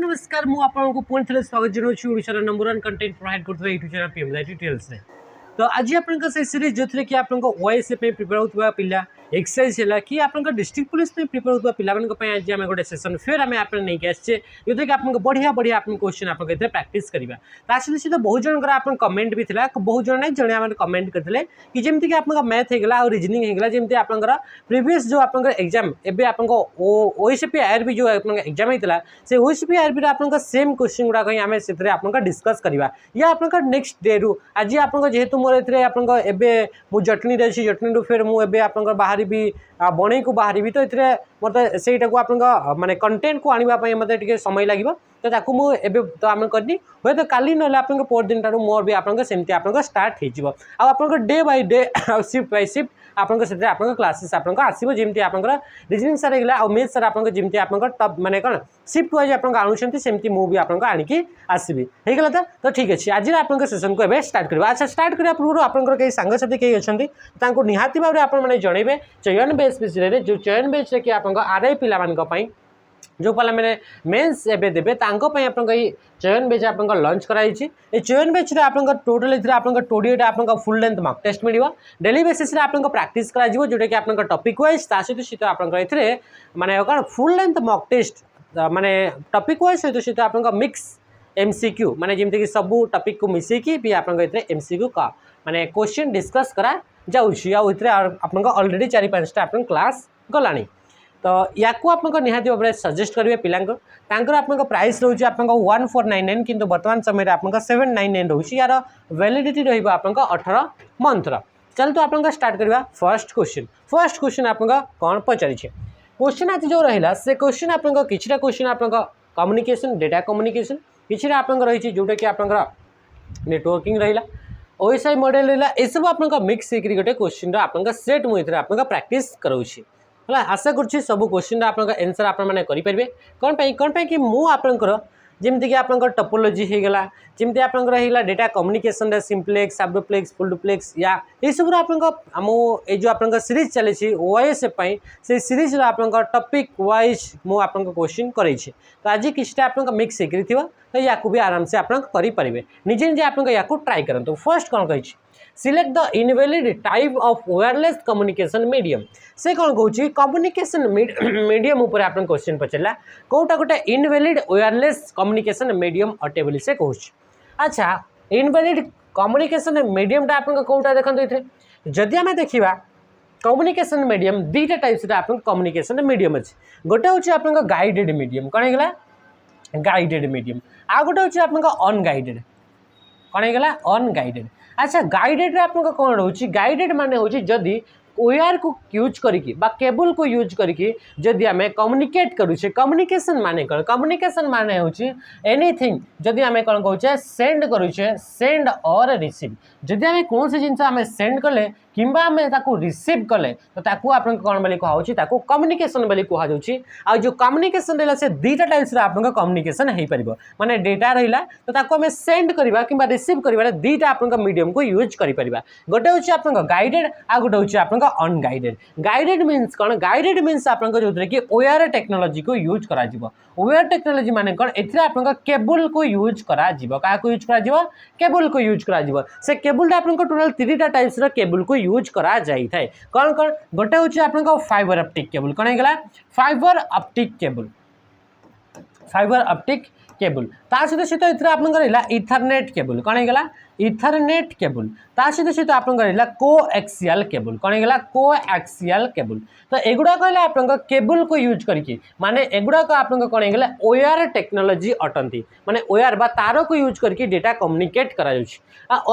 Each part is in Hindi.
नमस्कार मु आपको पुणी थे स्वागत जनाऊँ ओडिशार नंबर 1 कंटेंट प्रोवाइड करते यूट्यूब चैनल पीएमजी डिटेल्स रे। तो आज आपन से सीरीज जो थे कि आपको ओएसए प्रिपेयर होता पिला एक्सरसाइज है कि आप डिस्ट्रिक्ट पुलिस प्रिपेयर होता पिला आज आम गोटे सेसन फेर आम आप नहीं आसे जो कि आपको बढ़िया बढ़िया आप क्वेश्चन आप प्राक्ट करवा सहित बहुत जनकर आप कमेंट भी था बहुत जन नहीं जड़े आम कमेंट करते कि जमीक आप मैथ होगा और रिजनिंग होगा जमी आप प्रीवियस जो आप एग्जाम एवं आपको ओएसपी आरबी जो एग्जाम होता से ओएसपी आरबी आप सेम क्वेश्चन गुड़ाक आम से डिस्कस करवा या आप नेक्स्ट डे रू आज आप जेहेतु मोर एवं जटनी अच्छी जटनी फिर मुझे आप बाहर बणई को बाहरी तो ये मतलब से माने कंटेंट को आने मतलब समय लगे तो ताकू मुझे तो आम करनी हे तो काली ना आप पर दिन ठार मोर भी आपमती आप स्टार्ट हो day by day shift by shift आपको क्लासेस आपको आसो जमी आप रिजनिंग सार होगा और मैथ सार आपको जमी आप टप माने कौन शिफ्ट वाइज आप आणुंट सेमती मुझे आपको आनिकी आसबि होगा तो ठीक अच्छे आज आप सेसन को एवं स्टार्ट करवा अच्छा स्टार्ट करने पूर्व आपंकर कई सांगसाथी कई अच्छा निहाती भाव में आपने जनइबे चयन बेच विषय जो चयन बेच कि आप आरआई पिला जो पाला मैंने मेन्स एवं देवे आप चयन बेच आप लंच कराई चयन बेच टोटाल आप 28 आप फुल लेंथ मॉक टेस्ट मिल डेली बेसिस आप प्रैक्टिस करा जोटा कि आप टॉपिक वाइज सहित आप माने कौन फुल लेंथ मॉक टेस्ट माने टॉपिक वाइज सहित आप मिक्स एमसीक्यू माने जमी कि सबू टॉपिक को मिसेकी भी आप एमसीक्यू का माने क्वेश्चन डिस्कस करा जाऊँगी आप ऑलरेडी 4-5टा आप क्लास गलानी तो या आप निहाती भाव में सजेस्ट करेंगे पिलांकर आप प्राइस रोचे आप 1499 किंतु वर्तमान समय आप 799 रोचे यार वैलिडिटी रहा 18 मंथ चल तो आप स्टार्ट करवा फर्स्ट क्वेश्चन आप कौन पचारि क्वेश्चन आज जो रहा से क्वेश्चन आप किछटा क्वेश्चन आप कम्युनिकेशन डेटा कम्युनिकेशन किसी आप रही जोटा कि आप नेटवर्किंग रहा ओएसआई मॉडल रहा यह सब आप मिक्स होकर गोटे क्वेश्चन आप सेट मुझे आप प्रैक्टिस कराऊँगी है आशा करुँची सब क्वेश्चन आप एनसर आपरे कौन कि मुझे जमीक आप टोपोलॉजी होगा जमी आप data communication simplex half duplex full duplex या ये सब आम ये जो आप सीरीज चली ओएसएफ से सीरीज आप टॉपिक वाइज मुझे क्वेश्चन कर तो आज किसी आप मिक्स होकर तो या भी आराम से आप करेंगे निजे निजे आप ट्राए करूँ फर्स्ट कौन कही select the invalid type of wireless communication medium से कौन कहूँ कम्युनिकेशन मीडियम उपर आप क्वेश्चन पचारा कौटा गोटे इनवैलिड वायरलेस कम्युनिकेशन मीडियम अटे बोली से कहूँ अच्छा इनवैलिड कम्युनिकेशन मीडियम आप कौटा देखते जदि आम देखा कम्युनिकेशन मीडियम दुईटा टाइप्स आप कम्युनिकेशन मीडियम अच्छे गोटे हूँ आप गाइडेड मीडियम कौन होगा गाइडेड मीडियम आ गोटे हूँ आप अनगाइडेड कौन होगा अनगाइडेड अच्छा गाइडेड आप कौन रोचे गाइडेड माने हूँ जदि वायर को यूज करके केबल को यूज करके जदि आम कम्युनिकेट करुचे कम्युनिकेशन माने कौन कम्युनिकेशन माने हूँ एनीथिंग जदि आम कौन कहूँ सेंड करुचे सेंड और रिसीव जदि आम कौन सी जिनस आम सेंड कले किंबा आम रिसीव कले तो ताकू आप कौन बोली कहूँ कम्युनिकेशन बोली कहुच्छी आ जो कम्युनिकेशन रहा से दुईटा टाइप्स आप कम्युनिकेशन हो पार माने डेटा रहा तो ताकू आम सेंड करवा कि रिसीव कर दुईटा आप मीडियम को यूज कर गोटे हूँ आप गाइडेड आ गोटे हूँ आप अनगाइडेड गाइडेड मीन्स कौन गाइडेड मीन्स आप जो कि वायर टेक्नोलॉजी को यूज करा वायर टेक्नोलॉजी माने कौन एथिरे आप केबल को यूज करा क्या यूज करा केबल को यूज करा से केबल आप टोटाल 3टा टाइप्स केबल को यूज करा जाई थाए कौन कौन गोटे हूँ आप फाइबर ऑप्टिक केबल कौन होगा fibre optic cable fibre optic cable सहित आप इथरनेट केबल कौन होगा इथरनेट केबल सहित आप कोएक्सियल केबल कौन होगा कोएक्सियल केबल तो एगुड़ा कहले आप केबल को यूज करके माने एगुड़ाक आप कौन होगा वायर टेक्नोलॉजी अटंती माने वायर बा तार को यूज करके डेटा कम्युनिकेट करा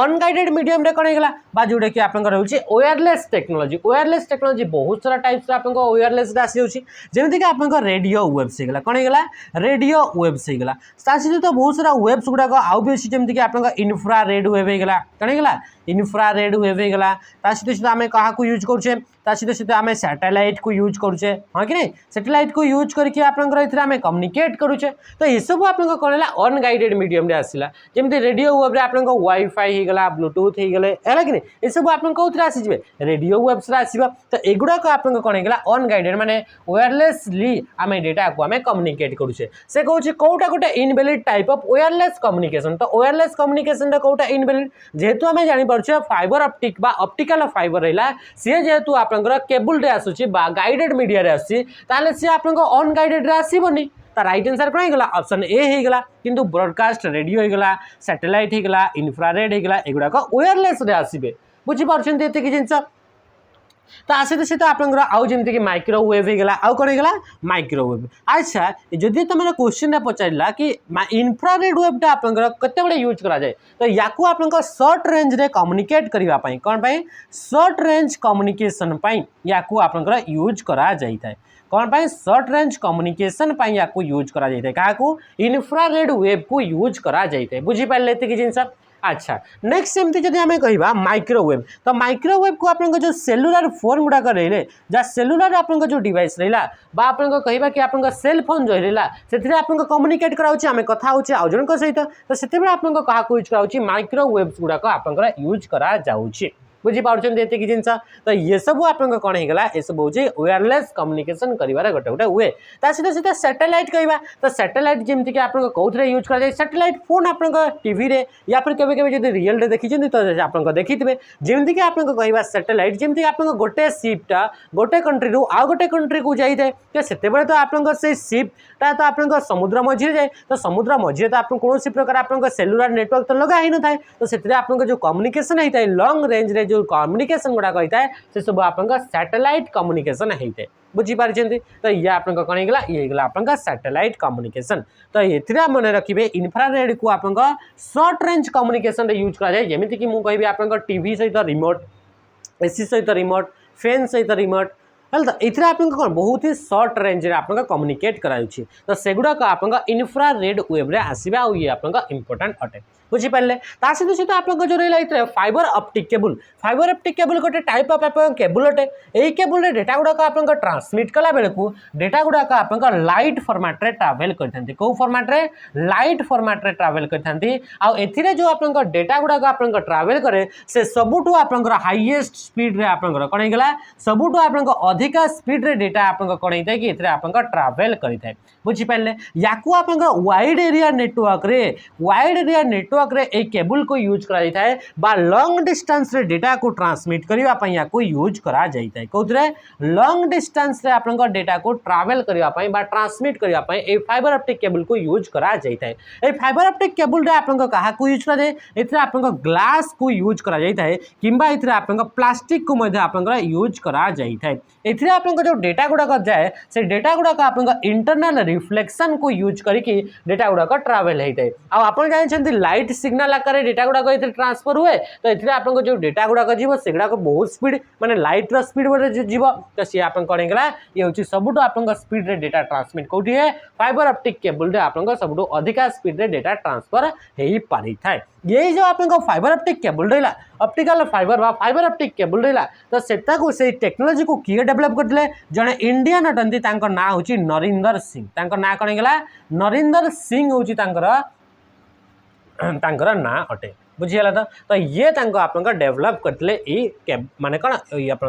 अनगाइडेड मीडियम रे कौन होगा जोटा कि आप रोचे वायरलेस टेक्नोलॉजी बहुत सारा टाइप्स आप वायरलेस आसी जमीक आप रेडियो वेब्स होगा कौन होगा रेडियो वेब्स होगा सहित तो बहुत सारा वेब्स गुड़ाक आउ भी अच्छी जमीक आप इन्फ्रा रेड वेव होगा कण होगा इन्फ्रारेड वेव होगा सहित आम क्या यूज करुचे सहित आम सैटेलाइट को यूज करुचे हाँ कि नहीं सैटेलाइट को यूज करके आम कम्युनिकेट करुचे तो ये सब आप कौन है अनगाइडेड मीडियम आसला जमी रेडियो वेब आप वाईफाई होगा ब्लूटूथ हो गले है कि नहीं ये सब आप कौन आसीजे रेडियो वेब्स आसो तो युवाक आप कौन होगा अनगाइडेड माने वायरलेसली आम डेटा को आम कम्युनिकेट करुचे से कौन कौटा गोटे invalid type of wireless communication तो वायरलेस कम्युनिकेशन कौटा इनवैलिड जेहेतु आम जापर फाइबर ऑप्टिक बा ऑप्टिकल फाइबर रहा सी जेहेतु आप केबुल रे आसुची बा गाइडेड मीडिया रे आसी ताले सी आपन अनगाइडेड रे आसीबनी ता राइट आंसर कोन होगला ऑप्शन ए होगला किंतु ब्रॉडकास्ट रेडियो होगला सैटेलाइट होगला इन्फ्रारेड होगला एगुडा को वायरलेस रे आसीबे बुझी पारछन एते कि जिंस तो सहित आपंकर आउ जमी कि माइक्रोवेव होगा आउ कौन होगा माइक्रोवेव अच्छा जदि तुम क्वेश्चन पचारा कि इन्फ्रारेड वेवटा आपंकर केते यूज करा जाए तो या आप सर्ट रेंज रे कम्युनिकेट करने कौन सर्ट रेंज कम्युनिकेशन या आपंकर यूज करा जाए कौन पाई सर्ट रेंज कम्युनिकेशन या यूज करा जाए क्या इन्फ्रारेड वेव को यूज करा जाए बुझीपारे ये जिनस अच्छा नेक्स्ट सेमती जब आम कह माइक्रोवेव तो माइक्रोवेव को आप जो सेलुलर फोन गुड़ाक रही जहाँ सेलुलर आप जो डिवाइस रहा आप कह कि आप सेल फोन जो रहा से आप कम्युनिकेट कराऊँ आम कथा आउ जन सहित तो से आप यूज कराऊँ माइक्रोवेव्स गुड़ाक आप यूज करा जाउछि बुझीपार्छन ये जिनस तो ये सब आप कौन होगा ये सब हूँ वायरलेस कम्युनिकेशन कर गोटे गोटे हुए सहित सैटेलाइट कहवा तो सैटेलाइट जमीक कि आप कौन यूज कर सैटेलाइट फोन आप टीवी रे या फिर केवे केवे जब रियल रे देखी तो आप देखी थे जमीक आप कह सैटेलाइट जमीक आप गोटे सीपटा गोटे कंट्री रू आउ गोटे कंट्री को जाए तो से तो आप सीपटा तो आप समुद्र मझे जाए तो समुद्र मझे तो आप कौन प्रकार आप सेलुलर नेटवर्क तो लगा ही न था तो से आप जो कम्युनिकेशन होता है लॉन्ग रेंज रे जो कम्युनिकेशन गुड़ाक होता है से सब आप सैटेलाइट कम्युनिकेशन होता है बुझीपारी तो ये आप कौन होगा ये होगा आप सैटेलाइट कम्युनिकेशन तो ये मन रखिए इन्फ्रारेड को आप सर्ट रेंज कम्युनिकेशन यूज करा जाए जमीक कि मुझे कहि आप टीवी सहित रिमोट एसी सहित रिमोट फैन सहित रिमोट है तो ये आप कौन बहुत ही सर्ट रेंज आप कम्युनिकेट कराऊँगी तो सेगुड़ाक आप इन्फ्रारेड वेव आसवे आ ये आप इम्पोर्टाट अटे बुझीपारे सहित आप जो रहा फाइबर ऑप्टिक केबल गोटे टाइप ऑफ केबल अटे यही केबल डेटा गुड़ाक आप ट्रांसमिट कला बेलू डेटा गुड़ाक आप लाइट फॉर्मेट रे ट्रैवल करते कौ फॉर्मेट रे लाइट फॉर्मेट रे ट्रैवल करते आउ जो आप डेटा गुड़ाक आप ट्रैवल करे से सबुठु आप हाईएस्ट स्पीड रे आप कौन होगा सबुठु आप अधिका स्पीड रे डेटा आप कौन होता है कि आप ट्रैवल करता है बुझीपारे या आप वाइड एरिया नेटवर्क रे एक केबल को यूज करा जाता है बा लॉन्ग डिस्टेंस रे डेटा को ट्रांसमिट करबा पई या को यूज करा जाता है कोथरे लॉन्ग डिस्टेंस रे आपन को डेटा को ट्रैवल करबा पई बा ट्रांसमिट करबा पई ए फाइबर ऑप्टिक केबल को यूज करा जाता है ए फाइबर ऑप्टिक केबल रे आपन को कहा को यूज करा जाए एथरे आपन को ग्लास को यूज करा जाता है किंबा एथरे आपन को प्लास्टिक को मध्य आपन को यूज करा जाता है एथरे आपन को जो डेटा गुडा को जाए से डेटा गुडा को आपन को इंटरनल रिफ्लेक्शन को यूज करके डेटा गुडा को ट्रैवल होता है आ आपन जानि लाइट सिग्नल आकार डेटा गुड़ाक ये ट्रांसफर हुए तो ये आप जो डेटा गुड़ाक जीव से बहुत स्पीड माने लाइट स्पीड जीव तो सी आप कौन होगा ये हूँ सबुठ आप स्पीड रे डेटा ट्रांसमिट कौटी है फाइबर ऑप्टिक केबल रे आप सबुठ अधिका स्पीड रे डेटा ट्रांसफर हो पारि थाए यही जो आप फाइबर ऑप्टिक केबल रहा ऑप्टिकल फाइबर बा फाइबर ऑप्टिक केबल रहा तो से टेक्नोलॉजी को किए डेवलप करते जड़े इंडियन अटंती ना हूँ नरेंद्र सिंह ना कौन होगा नरेंद्र सिंह हूँ ना अटे बुझीगला तो ये आप डेवलप करते माने कौन ये आप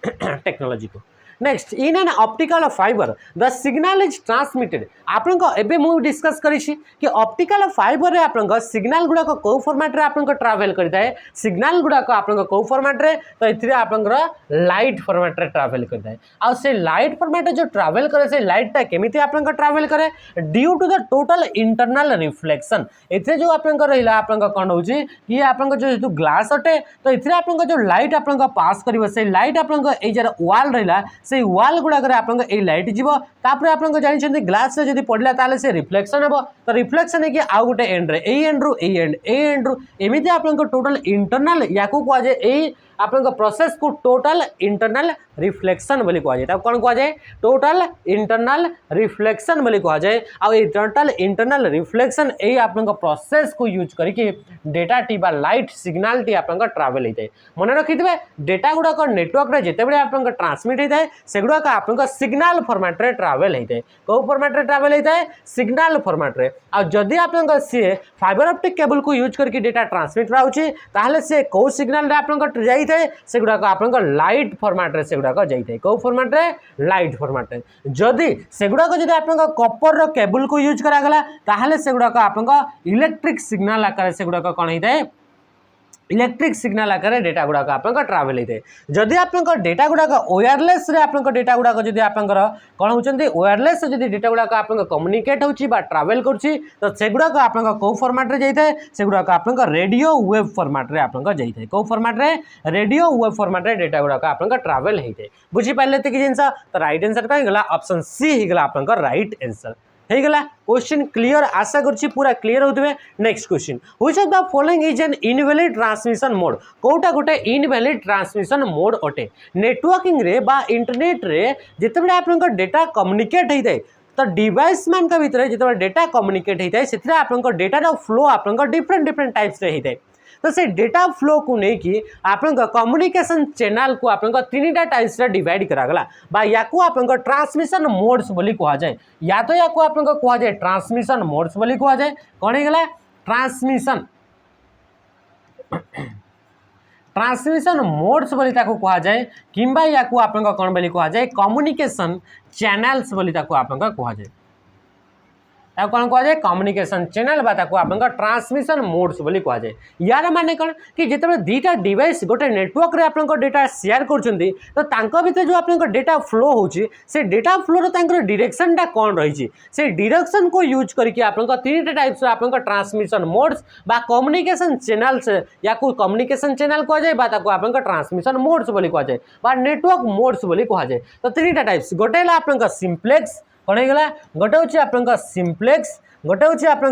टेक्नोलॉजी को next in an optical fibre the signal is transmitted आपको एबे मु डिस्कस करी कि ऑप्टिकल फाइबर रे आपन सिग्नल गुडा को को फॉर्मेट रे आपन ट्रैवल करता है सिग्नल गुडा को आपन को फॉर्मेट रे तो इथरे आपन लाइट फॉर्मेट रे ट्रैवल करता है आ से लाइट फॉर्मेट जो ट्रैवल करे से लाइट टा केमिति आपन ट्रैवल करे due to the total internal reflection इथरे जो आपन रहिला आपन कोन होची कि आपन जो ग्लास अटे तो इथरे आपन जो लाइट आपन पास करिवो से लाइट आपन ए जरा वॉल रहिला से वाल गुड़ाक आप लाइट जीव तापर आप जानते ग्लास जब पड़ा ताले से रिफ्लेक्शन हम तो रिफ्लेक्शन है कि आउ गोटे एंड रे एंड रु एंड रु एमती आप टोटल इंटरनल या कहुए आपन प्रोसेस को टोटल इंटरनल रिफ्लेक्शन बोली कह जाए कौन कह जाए टोटल इंटरनल रिफ्लेक्शन बोली कह जाए आ टोटल इंटरनल रिफ्लेक्शन यही आपन प्रोसेस को यूज करके डेटा टी बा लाइट सिग्नल टी आपन ट्रावेल होता है मन रखिथे डेटा गुड़ाक नेटवर्क रे जिते बड़े आपन ट्रांसमिट होता है से गुड़ाक आपन सिग्नल फॉर्मेट रे ट्रावेल होता है कौ फॉर्मेट रे ट्रावेल होता है सिग्नल फॉर्मेट रे आ जदि आपन सी फाइबर ऑप्टिक केबल को यूज करके डेटा ट्रांसमिट होउची ताहले से कौ सिग्नल रे आपन जाइए से गुड़ाक आपन लाइट फॉर्मेट रे से गुड़ाक जाइए कौ फॉर्मेट रे लाइट फॉर्मेट रे जदि से गुड़ाक जदि आपन कॉपर रो केबल को यूज करागला ताहले से गुड़ाक आपन इलेक्ट्रिक सिग्नल आकार से गुड़ाक कौन होता है इलेक्ट्रिक सिग्नल आकार डेटा गुड़ाक आपन ट्रावेल होते हैं जदि आपन डेटा गुड़ाक वायरलेस रे आपन डेटा गुड़ाक जदि आपनकर कौन होचंती वायरलेस जदि डेटा गुड़ाक आपन कम्युनिकेट होची बा ट्रावेल करची तो से गुड़ाक आपन को फॉर्मेट रे जाइए से गुड़ाक आपन रेडियो वेव फॉर्मेट रे आपन जाइए कौ फॉर्मेट रे रेडियो वेव फॉर्मेट रे डेटा गुड़ाक आपन ट्रावेल होते बुझी पाइले कि जिनस तो राइट आंसर कहीं गला ऑप्शन सी ही गला आपन राइट आंसर हो गला क्वेश्चन क्लियर आशा करछि पूरा क्लियर होतबे next question which of the following is an invalid transmission mode कोटा गोटे इनवैलिड ट्रांसमिशन मोड अटे नेटवर्किंग रे बा इंटरनेट रे जते बडे आपन डेटा कम्युनिकेट होइते तो डिवाइस मान का भीतर जते डेटा कम्युनिकेट होइते सेथिरे आपन डेटा रो फ्लो आपन डिफरेंट डिफरेंट टाइप्स रे होइते तो से डेटा फ्लो को लेकिन आपन कम्युनिकेशन चैनल को आपन तीनटा टाइप्स रे डिवाइड करागला बा या को आपन ट्रांसमिशन मोड्स बोली कहा जाए या तो या को आपन कहा जाए ट्रांसमिशन मोड्स बोली कहा जाए कौन है ट्रांसमिशन ट्रांसमिशन मोड्स बोली ताको कहा जाए किंबा या को आपन कौन बोली कहा जाए कम्युनिकेशन चैनल्स बोली ताको आपन कहा जाए कौन कह जाए कम्युनिकेशन चैनल बा आपन ट्रांसमिशन मोड्स बोली कह जाए यार माने कौन कि जिते दुईटा डिवाइस गोटे नेटवर्क रे आपन डेटा शेयर करछंती तो तांको भीतर जो आपन डेटा फ्लो होची से डेटा फ्लो रो तांकर डायरेक्शन टा कौन रही से डायरेक्शन को यूज करके आपन तीनटा टाइप्स आपन ट्रांसमिशन मोड्स बा कम्युनिकेशन चैनल्स या को कम्युनिकेशन चैनल कह जाए बा आपन ट्रांसमिशन मोड्स बोली कह जाए बा नेटवर्क मोड्स बोली कह जाए तो तीनटा टाइप्स गोटे आपन सिंप्लेक्स कौन होगा गोटे हूँ आप सिंप्लेक्स गोटे हूँ आप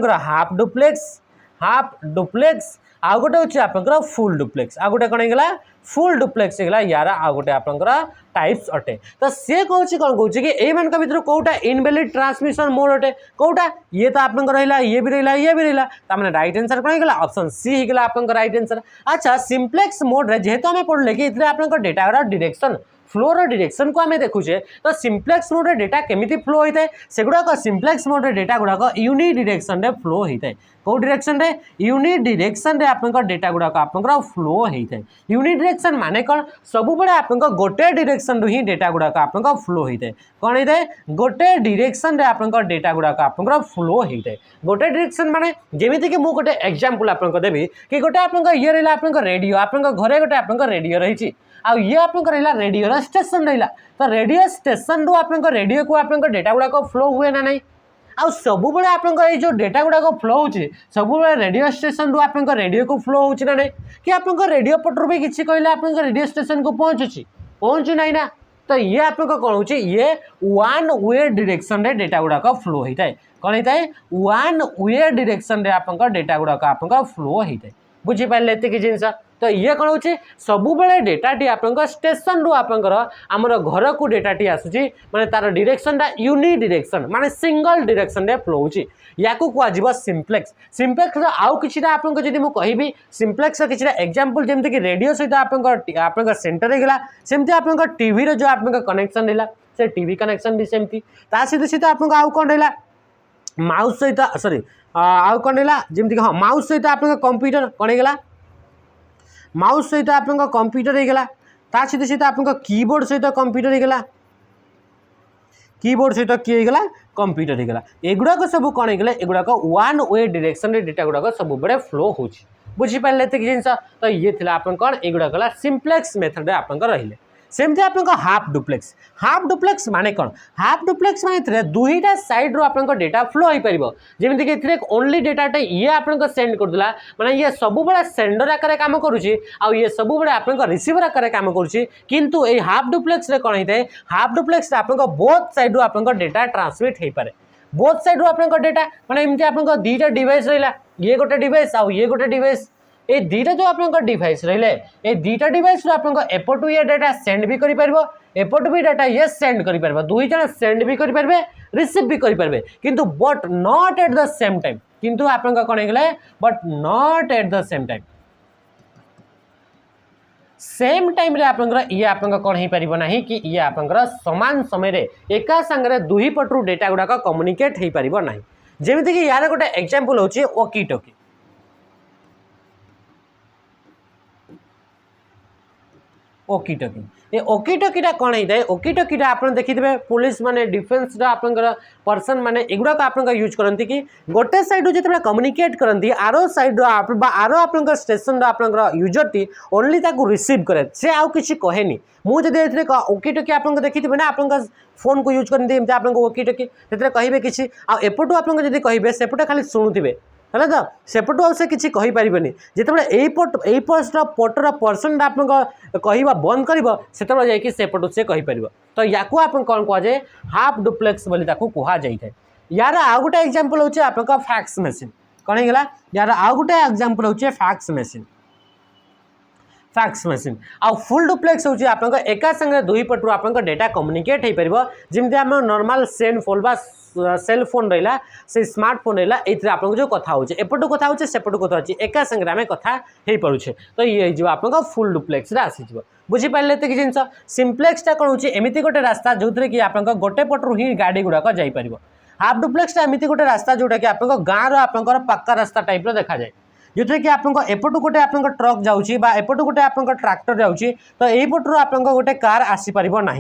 हाफ डुप्लेक्स आउ गोटे हूँ आप फुल डुप्लेक्स आ गोटे कौन होगा फुल डुप्लेक्स होगा यार आ गोटे आपंकर टाइप्स अटे तो सी कौन कौन कि यही मान भर कौटा इनवैलिड ट्रांसमिशन मोड अटे कौटा ये तो आप रहा ये भी रहा ये भी रहा तमें रईट आंसर कौन होगा ऑप्शन सी होगा आप रईट आंसर अच्छा सिंप्लेक्स मोड रे जेहेतु आम पढ़ले कि आप डेटा डायरेक्शन फ्लोर डायरेक्शन को आम देखुचे तो सिंप्लेक्स मोड रे डेटा केमिति फ्लो होता है से गुड़ाक सिंप्लेक्स मोड रे डेटा गुड़ाक यूनि डायरेक्शन रे फ्लो होता है कौ डायरेक्शन रे यूनि डायरेक्शन रे आपन डेटा गुड़ाक आपन फ्लो होता है यूनि डायरेक्शन माने कौन सब बड़े आपन गोटे डायरेक्शन रू ही डेटा गुड़ाक आपन फ्लो होता है कौन होता है गोटे डायरेक्शन रे आपन डेटा गुड़ाक आपन फ्लो होता है गोटे डायरेक्शन माने जेमिति कि मु गोटे एग्जांपल आपन देबी कि गोटे आपन ये रहा आपन रेडियो आपन घरे गोटे आपन रेडियो रही आउ ये आपन रेडियो स्टेशन रहा तो रेडियो स्टेशन रू आपन रेडियो को आपन डेटा गुड़ाक फ्लो हुए ना नहीं आउ सब बड़े आपन जो डेटा गुड़ाक फ्लो होची सब बड़े रेडियो स्टेशन रू आपन रेडियो को फ्लो होची ना नहीं कि आपन रेडियो पटरू भी किसी कहले आपन रेडियो स्टेशन को पहुँचु ना ना तो ये आपन कौन हो ये वन वे डायरेक्शन रे डेटा गुड़ाक फ्लो होता है कौन होता है वन वे डायरेक्शन रे आपन डेटा गुड़ाक आपन फ्लो होता है बुझीपारे ये जिनस तो ये कौन हो सबु बेले डेटाटी आप स्टेशन रू आपंकर आमर घर को डेटाटी आसूची माने तार डायरेक्शन टा यूनि डायरेक्शन माने सिंगल डायरेक्शन रे फ्लो होची या को कह सिंप्लेक्स सिंप्लेक्स आउ किछिटा आपन जदि मु कहिबी सिंप्लेक्स किछिटा एग्जांपल जेमति कि रेडियो सहित आपन सेंटर रे गेला सेमति आपन टीवी रे जो आपन कनेक्शन रहला से टीवी कनेक्शन भी सेमति ता सहित आपन आउ कोन रहला माउस सहित सॉरी आउ कोन रहला जेमति कि हां माउस सहित आपन कंप्यूटर कोन गेला माउस सहित आप कंप्यूटर होगा सहित सहित आप कीबोर्ड सहित कंप्यूटर होगा कीबोर्ड सहित किए होगा कंप्यूटर होगा एगुड़ाक सब कौन होगा एगुड़ाक वन वे डायरेक्शन रे डेटा गुड़ाक सब बड़े फ्लो हो बुझीपारे ये जिनस तो ये थी आप कौन एगुड़ाक सिंप्लेक्स मेथड आप रही सेमती आप हाफ डुप्लेक्स माने कौन हाफ डुप्लेक्स माने दुईटा साइड रो आपन डेटा फ्लो हो पार जमीन कि ओनली डेटाटे ये आपन सेंड करदेला माने ये सब बड़ा सेंडर आकार काम करुच्ची आ ये सब बड़ा आपन रिसीवर आकार काम करुच्ची किंतु ये हाफ डुप्लेक्स रे कौन होता है हाफ डुप्लेक्स आपन बोथ साइड रो आपन डेटा ट्रांसमिट हो पारे बोथ साइड रो आपन डेटा माने एमती आपन दुईटा डिवाइस रहा ये गोटे डिवाइस आ ये गोटे डिवाइस ए दीटा जो आप डिवाइस रहिले ए दीटा डिवाइस आप एपटू ये डाटा सेंड भी करें एपटू भी डाटा ये सेंड करें दुई जन सेंड भी करें रिसीव भी करें किंतु but not at the same time किंतु आप कौन है but not at the same time same time रे आपनकर ये आपनकर कौन हो पारिबो नाही कि ये आपनकर समान समय रे एका संगे दुही पटरू डेटा गुडा कम्युनिकेट हो पारिबो नाही जेमिति कि यार गोटे एग्जांपल होची वॉकी टॉकी ओकी टॉकी ये ओकी टॉकीटा कौन होता है ओकी टॉकीटा आप देखिए पुलिस माने डिफेन्स आपंकर पर्सन माने एगुड़ाक आप यूज करती कि गोटे साइड जो कम्युनिकेट करती आरो साइड आरो आप स्टेशन आपंकर यूजर टी ओनली रिसीव करे से आउ किसी कहेनी मुझे ओकी टॉकी आप देखिए ना आप फोन को यूज करती आप ओकी टॉकी से कहे कि एपटू आप कहे सेपटे खाली शुणुवे है तो सेपटू आ से किसी कहीपर जिते पटर पर्सन आप कहवा बंद कर सेपटू से कहीपर तो या आप कौन कहुए हाफ डुप्लेक्स बोली कह जाए यार आउ गोटे एग्जांपल होचे आप फैक्स मशीन कौन है यार आउ गोटे एग्जांपल होचे फैक्स मशीन आ फुल डुप्लेक्स होची आप एका संगे दुई पटू आप डेटा कम्युनिकेट हो पार जमी आम नॉर्मल सेल फोन बा सेल फोन रहा से स्मार्टफोन रहा ये आप जो कथा हो एपटू कथा हो सेपटू कथा हो एका संगे आम कथा हो पारे तो ये जो आप फुल डुप्लेक्स आसीज बुझीपारे ये जिन सिम्प्लेक्सटा कौन हो एमती गोटे रास्ता जो थे कि आप गोटे पटू ही गाड़ी गुड़ाक जापर हाफ डुप्लेक्सटा एमती गोटे रास्ता जोटा कि आप गाँव रहा पक्का रास्ता टाइप देखा जाए जो थे कि आप एपटू गोटे आप ट्रक जाऊँगी एपटू गोटे आप ट्रैक्टर जाऊँगी तो यहीपटू आप गोटे कार आसीपर ना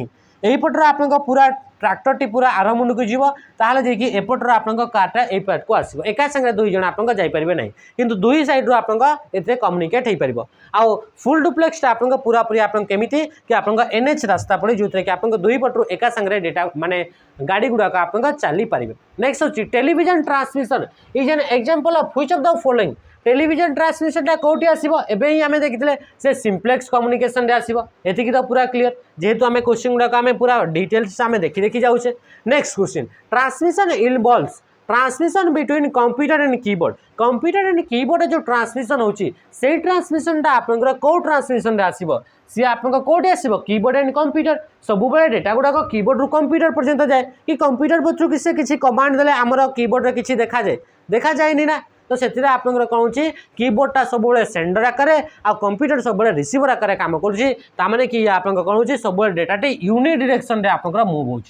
यहीपटर आप पूरा ट्रैक्टर टी पूरा आर मुंड को जीव ताहले देखिए एपटर आप कारटा ए पार्ट को आसो एका संगे दुई जन आप जापर ना किंतु दुई साइड आप कम्युनिकेट हो पार आउ फुल डुप्लेक्सटा आप पूरा पूरी आप केमी कि आप एनएच रास्ता पड़े जो थे कि आप दुई पटू एका संगे डेटा माने गाड़ी गुड़ाक आप चली पारे नेक्स्ट होची television transmission is an example of which of the following television ट्रांसमिशनटा कौटी आसो एवं आम देखते से सिम्प्लेक्स कम्युनिकेशन आसो ये तो पूरा क्लीयर जेहेतु आम क्वेश्चन गुड़ाक आम पूरा डिटेल्स आम देखी देखी जाऊे next question transmission involves transmission between computer and keyboard जो ट्रांसमिशन होची से ट्रांसमिशनटा आपंकर कौ ट्रांसमिशन आसो सी आप कौटी आसो कीबोर्ड एंड कंप्यूटर सब डेटा गुड़ाक कीबोर्ड रु कंप्यूटर पर्यंत जाए कि कंप्यूटर पक्षर किसी किसी कमांड देले आमर कीबोर्ड किसी देखा जाए ना तो से आपंकर कौन हो कीबोर्डटा सब सेंडर आकार आ कंप्यूटर सब रिसीवर आकार काम करें कि आप कौन हो सब डेटाटी यूनि डायरेक्शन रे आपंकर मूव हो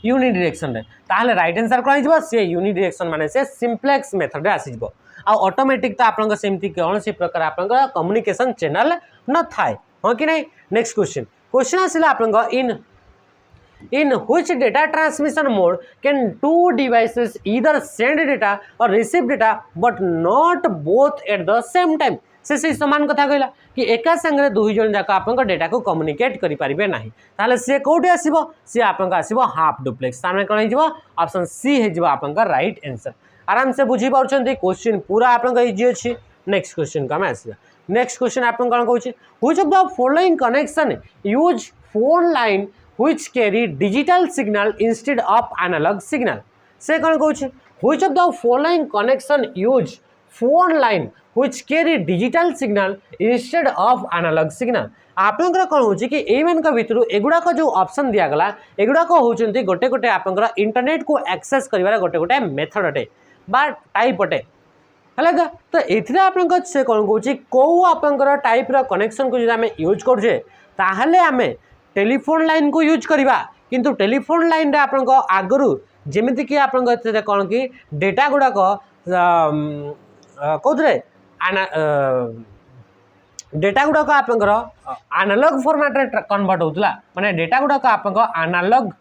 यूनि डायरेक्शन रे ताहले राइट आंसर कौन हो सी यूनि डायरेक्शन माने से सिम्प्लेक्स मेथड आसीज आ ऑटोमेटिक तो आप सेमती कौन सी प्रकार आप कम्युनिकेशन चैनल न थाए हाँ कि नहीं नेक्स्ट क्वेश्चन आसला आप in which data transmission mode can two devices either send data or receive data but not both at the same time से समान कथा कहला कि एका संगे दुई जन जाक आप डेटा को कम्युनिकेट करें ना ताहले से कौटी आसो सी आप हाफ डुप्लेक्स सामने कौन हो ऑप्शन सी हो आप राइट आंसर आराम से बुझी पार्टी क्वेश्चन पूरा आप इजी अच्छी नेक्स्ट क्वेश्चन को आम आसा नेक्स्ट क्वेश्चन आप कौन कहूँ which of the following connection use phone line which carry digital signal instead of analog signal से कौन कहूँ which of the following connection use phone line which carry digital signal instead of analog signal आपंकर कौन हो कि एमान भितर एगुड़ाक जो ऑप्शन दिगला एगुड़ाक होती गोटे गोटे आपंकर इंटरनेट को एक्सेस कर गोटे गोटे मेथड अटे बा टाइप अटे है तो ये आप से कौन कहूँ कौ आपंकर टाइप्र कनेक्शन को जो आम यूज करुचे ताहले आम टेलीफोन लाइन को यूज करवा किंतु टेलीफोन लाइन रे आपन आगरू जेमिति कि आपन कौन कि डेटा गुड़ाक कौन डेटा गुड़ाक आपंकर एनालॉग फॉर्मेट रे कन्वर्ट होतला माने डेटा गुड़ाक आपन एनालॉग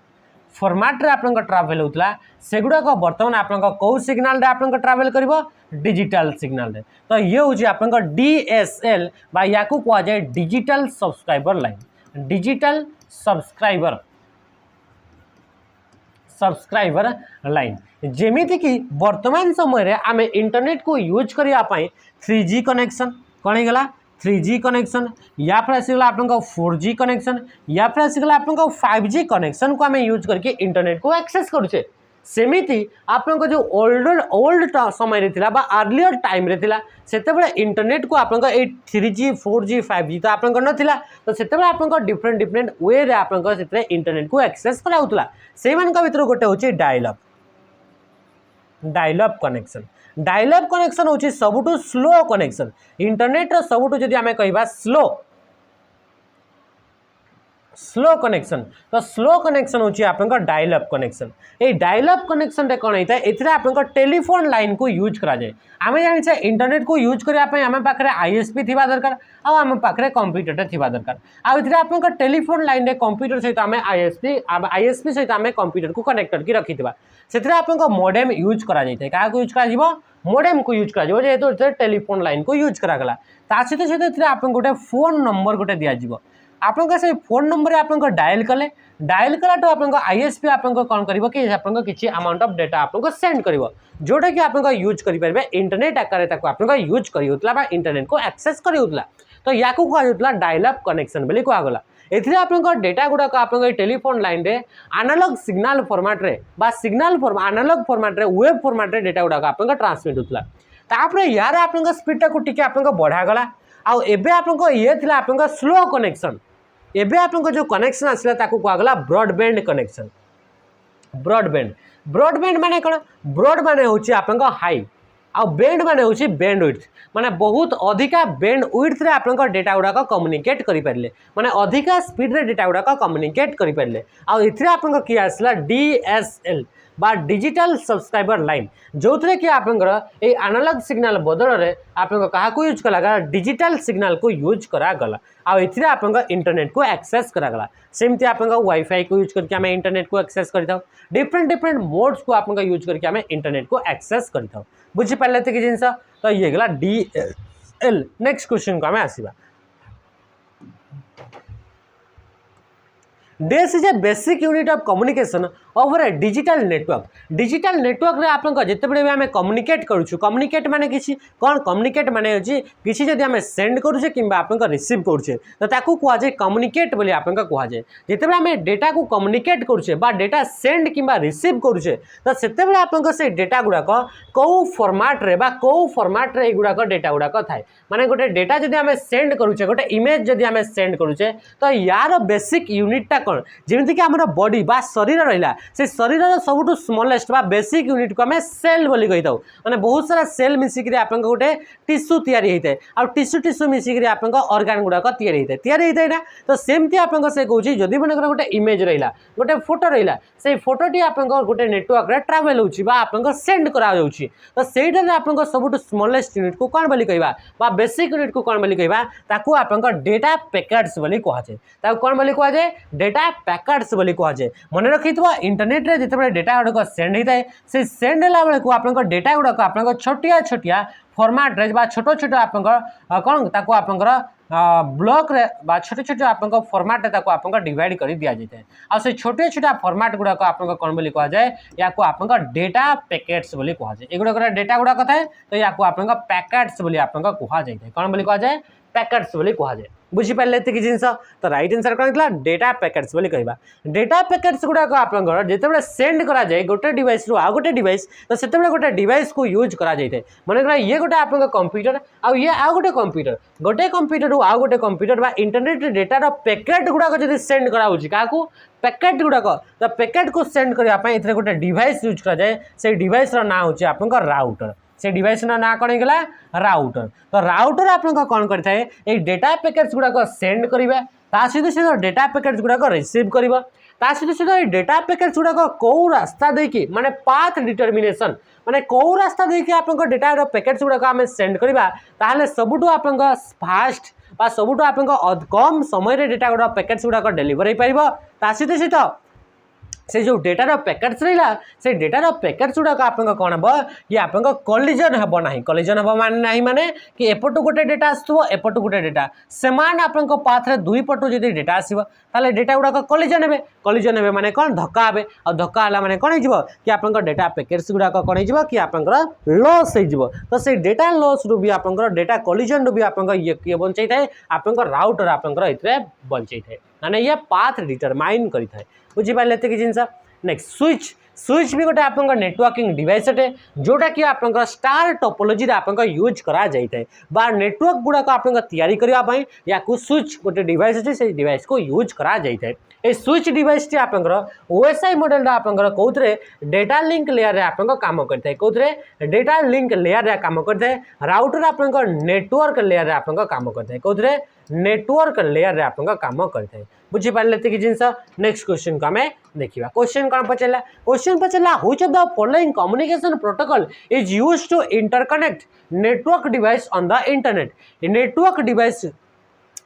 फॉर्मेट रे आपन ट्रैवल होतला से गुड़ाक वर्तमान आपन कौ सिग्नल रे आपन ट्रैवल करबो डिजिटल सिग्नल रे तो ये होची आपन डीएसएल बा याकू कह जाए digital subscriber line digital subscriber line जेमिति कि वर्तमान समय रे आम इंटरनेट को यूज करने 3G कनेक्शन कौन होगा 3G कनेक्शन या फिर आसगला आप 4G कनेक्शन या फिर आसगला आप 5G कनेक्शन को आम यूज करके इंटरनेट को एक्सेस करुचे सेमिति आपन जो ओल्ड समय थिला बा अर्लियर टाइम रे थिला सेतेबेले इंटरनेट को आपन 3G 4G 5G तो आपन नथिला तो सेतेबेले आपन डिफरेंट वे रे आपन सेते इंटरनेट को एक्सेस कराउतला से मान का भीतर गोटे होची डायल अप कनेक्शन होची सबुटू स्लो कनेक्शन इंटरनेट रो सबुटू जदी हमें कहबा स्लो कनेक्शन तो स्लो कनेक्शन होची आपनका डायल अप कनेक्शन ए डायल अप कनेक्शन रे कोन होता है एथिरा आपनका टेलीफोन लाइन को यूज करा जाए आमे जानि छे इंटरनेट को यूज करिया पय आमे पाखरे आईएसपी थिबा दरकार आ आमे पाखरे कंप्यूटर टे थिबा दरकार आ एथिरा आपनका टेलीफोन लाइन रे कंप्यूटर सहित आमे आईएसपी सहित आमे कंप्यूटर को कनेक्ट करके रखिथिबा सेथिरा आपनका मॉडेम यूज करा जाय का को यूज करा जीवो मॉडेम को यूज करा जीवो जेहेतु टेलीफोन लाइन को यूज करा गला ता सहित सहित एथिरा आपन गोटे फोन नंबर गोटे दिया जीवो आपन से फोन नंबर आपन डायल कला तो आपन आईएसपी आपन कौन करिवो कि आपन किछि अमाउंट ऑफ डेटा आपन सेंड करिवो जोटा कि आपन यूज करि परबे इंटरनेट आकार ताको आपन यूज करि होतला बा इंटरनेट को एक्सेस करि होतला तो याकू कहा होतला डायल अप कनेक्शन बोली कहा गला एथिरे आपन डेटा गुडा को आपन टेलीफोन लाइन रे एनालॉग सिग्नल फॉर्मेट रे बा एनालॉग फॉर्मेट रे वेब फॉर्मेट रे डेटा गुडा को आपन ट्रांसमिट होतला तापरे यार आपन स्पीड टा को टिके आपन बढ़ा गला आ एबे आपन ये थिला आपन स्लो कनेक्शन एबे आपन जो कनेक्शन आसला ताकू कहगला ब्रॉडबैंड कनेक्शन ब्रॉडबैंड माने कोन ब्रॉड माने होची आपन हाई आ बैंड माने होची बैंडविड्थ माने बहुत अधिका बैंडविड्थ रे आपन डेटा गुडा को कम्युनिकेट करि परले माने अधिका स्पीड रे डेटा गुडा को कम्युनिकेट करि परले आ इथरे आपन की आसला डीएसएल बा डिजिटल सब्सक्राइबर लाइन जो थे कि आपंकर ये एनालॉग सिग्नल बदल में आपन क्या यूज करा डिजिटल सिग्नल को यूज करागला आउ आपन इंटरनेट को एक्सेस करागला सेमती आपन वाईफाई को यूज करके आम इंटरनेट को एक्सेस करता डिफरेंट मोड्स को आपन यूज करके आम इंटरनेट को एक्सेस करता बुझीपारे कि जिन तो ये गला डीएल नेक्स्ट क्वेश्चन को आम आसवा this is a basic unit of communication over a digital network रे आपन जितेबले भी आम कम्युनिकेट करूँ कम्युनिकेट माने किसी कौन कम्युनिकेट माने किसी जदि आम सेंड करूचे कि आपन रिसीव करूचे तो ताकू कह जाए कम्युनिकेट बोली आपन कह जाए जितेबले आम डेटा को कम्युनिकेट करूचे बा डेटा सेंड किंबा रिसीव करूचे तो सेतेबले आपन से डेटा गुड़ाक कौ फॉर्मेट रे बा कौ फॉर्मेट रे गुड़ाक डेटा गुड़ाक थाए माने गोटे डेटा जदि आम सेंड करूचे गोटे इमेज जदि आम सेंड करूचे तो यार बेसिक यूनिटा कौन जमीक आम बॉडी बा शरीर रहा से शरीर सबुठ स्मॉलेस्ट बा बेसिक यूनिट को आम सेल बोली कही था मैंने बहुत सारा सेल मिसिक आप गोटे टिश्यू तैयारी होता है आ टिश्यू मिसिक आप ऑर्गन गुड़ाक तैयारी ना तो सेमती आप से कौन जदि मन गोटे इमेज रहा गोटे फोटो रहा से फोटोटी आप गोटे नेटवर्क रे ट्रावेल हो सेंड करा तो सहीटा आप सबुठ स्मॉलेस्ट यूनिट को कौन बोली कहवा बेसिक यूनिट को कौन बोली कहवा ताकू आप डेटा पैकेट्स बोली कहुए कौन बोली कहुए डेटा पैकेट्स बोली कहुए मन रखी इंटरनेट रे जिते डेटा गुड़ाक सेंड होता है से सेंड होला बेलू आप डेटा गुड़ाक आप छोटिया फॉर्मेट रे छोट छोट आप कौन ताको आपंकर ब्लॉक रे बा छोटे छोटे आप फॉर्मेट ताको आप डिवाइड कर दि जाए आ से छोटे छोटा फॉर्मेट गुड़ाक आप कौन बोली कह जाए या आप डेटा पैकेट्स बोली कह जाए एगुड़ा डेटा गुड़ाक थाए तो या आप पैकेट्स बोली आप कह जाए कौन बोली कह जाए पैकेट्स बोली कह जाए बुझीपारे कि जिन तो राइट आंसर कौन था डेटा पैकेट्स बोली कहवा डेटा पैकेट्स गुड़ाक आप जिते सेंड करा जाए गोटे डिवाइस रु आ गोटे डिवाइस तो से गोटे डिवाइस को यूज करा जाए मन ये गोटे आप कंप्यूटर आउ ये आ गोटे कंप्यूटर रु आ गोटे कंप्यूटर बा इंटरनेट डेटार पैकेट गुड़ाक जब सेंड कराऊँ क्या पैकेट गुड़ाक तो पैकेट को सेंड करने गोटे डिवाइस यूज करा जाए से डिवाइस ना हूँ आप राउटर से डिवाइस ना कौन होगा राउटर तो राउटर आप कौन करें डेटा पैकेट्स गुड़ाक सेंड करेंगे सहित सहित डेटा पैकेट्स गुड़ाक रिसीव कर सहित सहित डेटा पैकेट्स गुड़ाक कौ रास्ता देकी माने पाथ डिटर्मिनेशन माने कौ रास्ता देकी आप डेटा पैकेट्स गुड़ाक आम सेंड करवा ताहले सबुठु आप फास्ट बा सबुठु आप कम समय डेटा गुड़ा पैकेट्स गुड़ाक डेलीवर हो पार सहित सहित से जो डेटार पैकेट्स रहा से डेटार पैकेट्स गुड़ाक आप कौन हम कि आप कलिजन हम ना कलिजन हम माने माने कि एपटू गोटे डेटा आसो एपटू गोटे डेटा सेमान आप पाथरे दुई पटू जब डेटा आसो ताले डेटा गुड़ाक कलिजन हे माने कौन धक्का हे आ धक्का है माने कौन हो कि आप डेटा पैकेट्स गुड़ाक कौन हो कि आप लॉस हो तो से डेटा लॉस रु भी आप डेटा कलिजन रु भी आप ये बंचाई थाए आप राउटर आप बंचाई थाए माने ये पाथ डिटरमाइन करें बुझीपारे कि जिन नेक्स्ट स्विच भी गोटे आप नेटवर्किंग डिवाइस अटे जोटा कि आप स्टार टोपोलोजी आप यूज करा जाए बा नेटवर्क गुड़ाक आप तैयारी करने या स्विच गोटे डिवाइस अच्छे से डिवाइस को यूज करा जाए। ये स्विच डिवाइस टी आप ओएसआई मॉडल आप कौन डेटा लिंक लेयर आप काम करता है कौन डेटा लिंक लेयर काम करता है राउटर आप नेटवर्क लेयर आप काम करता है कौन नेटवर्क लेयर आप काम करता है बुझीपारे कि जिनस। नेक्स्ट क्वेश्चन को आम देखा क्वेश्चन कौन पचारा क्वेश्चन पचारा which of the following communication protocol is used to interconnect network device on the internet. Network device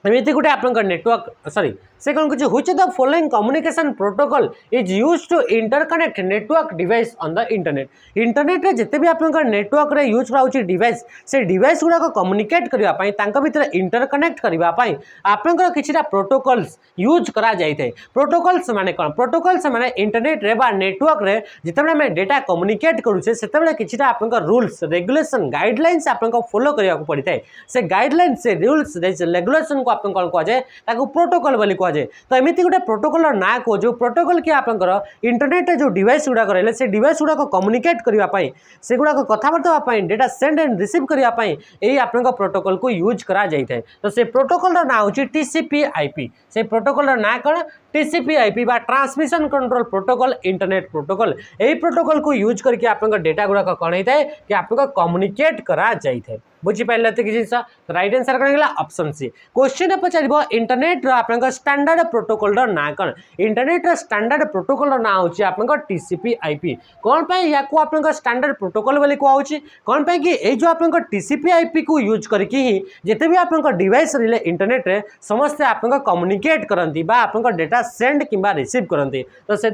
एमती गोटे आप नेटवर्क सॉरी से कौन कह which of the following communication protocol is used to interconnect network device on the internet. Internet रे जिते भी आप नेटवर्क रे यूज करा डिवाइस से डिवाइस गुड़ाक कम्युनिकेट करने भितर इंटरकनेक्ट करने आपंकर किछिटा प्रोटोकॉल्स यूज करा जाए। प्रोटोकॉल्स माने कौन प्रोटोकॉल्स माने इंटरनेट रे बा नेटवर्क रे जिते आम डेटा कम्युनिकेट करुचे से किछिटा आपंकर रूल्स रेगुलेशन गाइडलाइंस आपको फॉलो करने को पड़ता है। से गाइडलाइंस से रूल्स रेगुलेशन को आप कौन कहुए प्रोटोकॉल बोली कहुए। तो एमती गोटे प्रोटोकॉल ना को जो प्रोटोकॉल कि आपंकर इंटरनेट जो डिवाइस गुड़ाक रहे से डिवाइस गुड़ाक कम्युनिकेट करने से गुड़ाक कथबार्ता डेटा सेंड एंड रिसीव करने यही आप प्रोटोकॉल को यूज करा जाए। तो से प्रोटोकॉल ना हूँ TCP/IP से प्रोटोकॉल ना कौन TCP/IP बा transmission control protocol internet protocol यही प्रोटोकॉल को यूज करके आप डेटा गुड़ाक कौन होता है कि आप कम्युनिकेट करा जाए। बुझीपारे कि जिनस राइट आंसर कौन है ऑप्शन सी। क्वेश्चन पचार इंटरनेट आप स्टैंडर्ड प्रोटोकॉल ना कौन इंटरनेट स्टैंडर्ड प्रोटोकॉल ना हूँ आप TCP/IP कौन या आप स्टैंडर्ड प्रोटोकॉल बोली कहुच्छी कौन कि ये जो आप TCP/IP को यूज करके ही जिते भी आप डिवाइस रही इंटरनेट रे समस्ते आप कम्युनिकेट करती आप डेटा सेंड किंबा रिसीव करती। तो से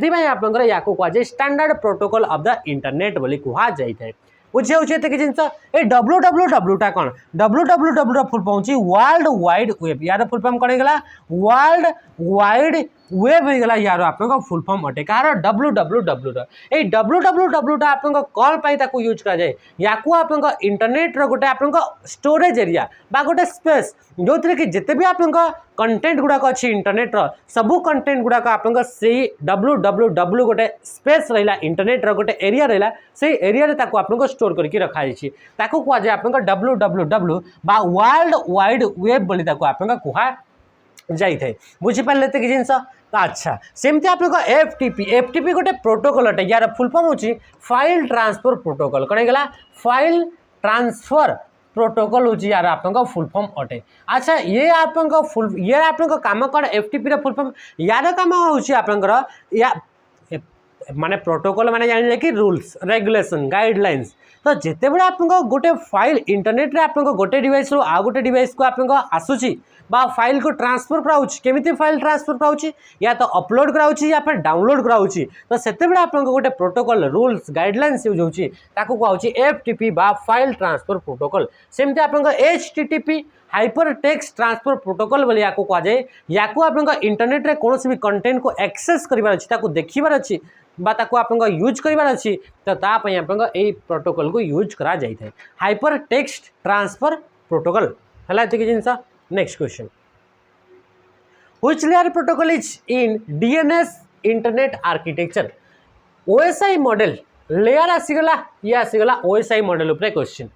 या कहुए standard protocol of the internet बोली कहुए। बुझे कि जिनस ये www टा कौन www फुल फॉर्म होची वर्ल्ड वाइड वेब यार फुल फॉर्म कौन होगा वर्ल्ड वाइड वेब होगा यार आप फुल फॉर्म अटे कार www ये www टा आप कौन पाई यूज करा जाए या आप इंटरनेट रो गोटे आप स्टोरेज एरिया बा गोटे स्पेस जो थी कि जिते भी आप कंटेंट गुड़ाक अच्छी इंटरनेट रो सबू कंटेंट गुड़ाक आप www गोटे स्पेस रहा इंटरनेट रो गोटे एरिया रहा से एरिया रे ताको आप स्टोर करके रखाई कहुए आप www बा वर्ल्ड वाइड वेब बोली आप कह जाए। बुझीपारे कि जिनस। अच्छा सेमती आप FTP गोटे प्रोटोकॉल अटे यार फुल फॉर्म होची फाइल ट्रांसफर प्रोटोकॉल कौन है फाइल ट्रांसफर प्रोटोकॉल होची यार आप फुल फॉर्म अटे। अच्छा ये आप काम कौन FTP फुल फॉर्म यार काम होची आपंकर या माने प्रोटोकॉल माने जान कि रूल्स रेगुलेशन गाइडलाइंस। तो जिते बड़े आप गोटे फाइल इंटरनेट रे आप गोटे डिवाइस रू आ गोटे डिवाइस को आप आसूची बा फाइल को ट्रांसफर कराऊँ केमी फाइल ट्रांसफर कराऊँ या तो अपलोड कराऊँ या फिर डाउनलोड कराऊँ। तो से आप गोटे प्रोटोकॉल रूल्स गाइडलाइंस यूज होची ताको कहूँ FTP बा फाइल ट्रांसफर प्रोटोकॉल। सेमती आप HTTP hyper text transfer protocol बोली आपको कहुए या आप इंटरनेट रे कौन भी कंटेंट को एक्सेस करार अच्छी देखिबार अच्छी आप यूज करार अच्छी तो तापाई आप प्रोटोकॉल को यूज करा जाए हाइपर टेक्स्ट ट्रांसफर प्रोटोकॉल है जिनस। Next question which layer protocol is in DNS internet architecture. OSI model layer आसीगला ये आसीगला OSI मॉडल उपरे क्वेश्चन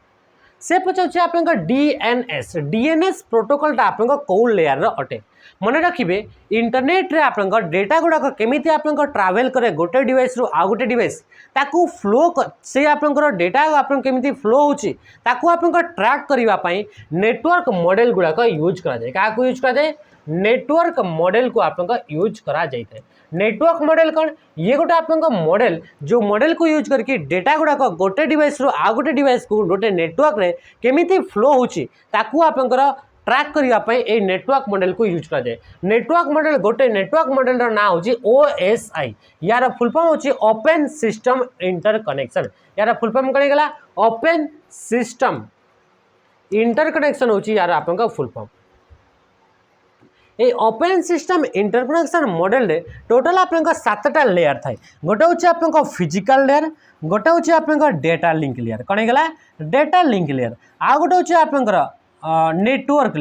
से पचार आप DNS प्रोटोकॉल आप कौ लेयर अटे मन रखिए इंटरनेट रे आप डेटा गुड़ाक केमी आप ट्रावेल करे गोटे डिवाइस रू आ गोटे डिवाइस ताकू फ्लो से आप डेटा आप केमी फ्लो होची ताकू आप ट्रैक करने नेटवर्क मॉडल गुड़ाक यूज करा जाए क्या यूज करा जाए नेटवर्क मॉडल को आप यूज करा जाए। नेटवर्क मॉडल कौन ये गोटे आप मॉडल जो मॉडल को यूज करके डेटा गुड़ाक गोटे डिवाइस रू आ गोटे डिवाइस को गोटे नेटवर्क रे केमी फ्लो होची ताकू आपंकर ट्रैक करने ये नेटवर्क मॉडल को यूज करा जाए। नेटवर्क मॉडल गोटे नेटवर्क मॉडल ना हूँ OSI यार फुल फॉर्म होची ओपन सिस्टम इंटरकनेक्शन यार फुल फॉर्म कौन गला ओपन सिस्टम इंटरकनेक्शन होची यार आप फुल फॉर्म। ये ओपन सिस्टम इंटरकनेक्शन मॉडल रे टोटल आप 7टा लेयर थाए गोटे हूँ आप फिजिकल लेयर गोटे हूँ आप डेटा लिंक लेयर कौन है डेटा लिंक लेयर आ गोटे हूँ आप नेटवर्क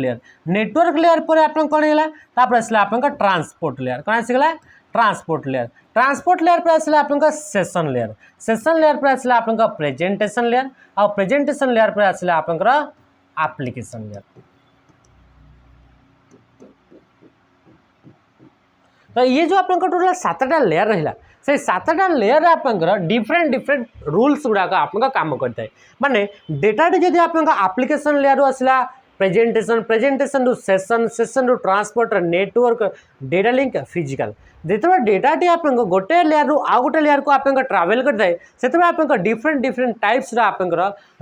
लेयर पर आप कौन है आसला आप ट्रांसपोर्ट लेयर कौन आसगला ट्रांसपोर्ट लेयर पर आसला आपनका सेशन लेयर पर आसला आपनका प्रेजेंटेशन लेयर और प्रेजेंटेशन लेयर पर आसला आपनका एप्लीकेशन लेयर। तो ये जो आपनका टोटल 7टा लेयर रहिला से 7टा लेयर आपनका डिफरेंट रूल्स गुडाक आपनका काम करता है माने डेटा जदि आपनका एप्लीकेशन लेयर आसला presentation to session to transport network data link physical जिते डेटाटी आप गोटे लेयर आउ गोटे लेयर को आप ट्रावेल करता है से आप डिफरेंट टाइप्स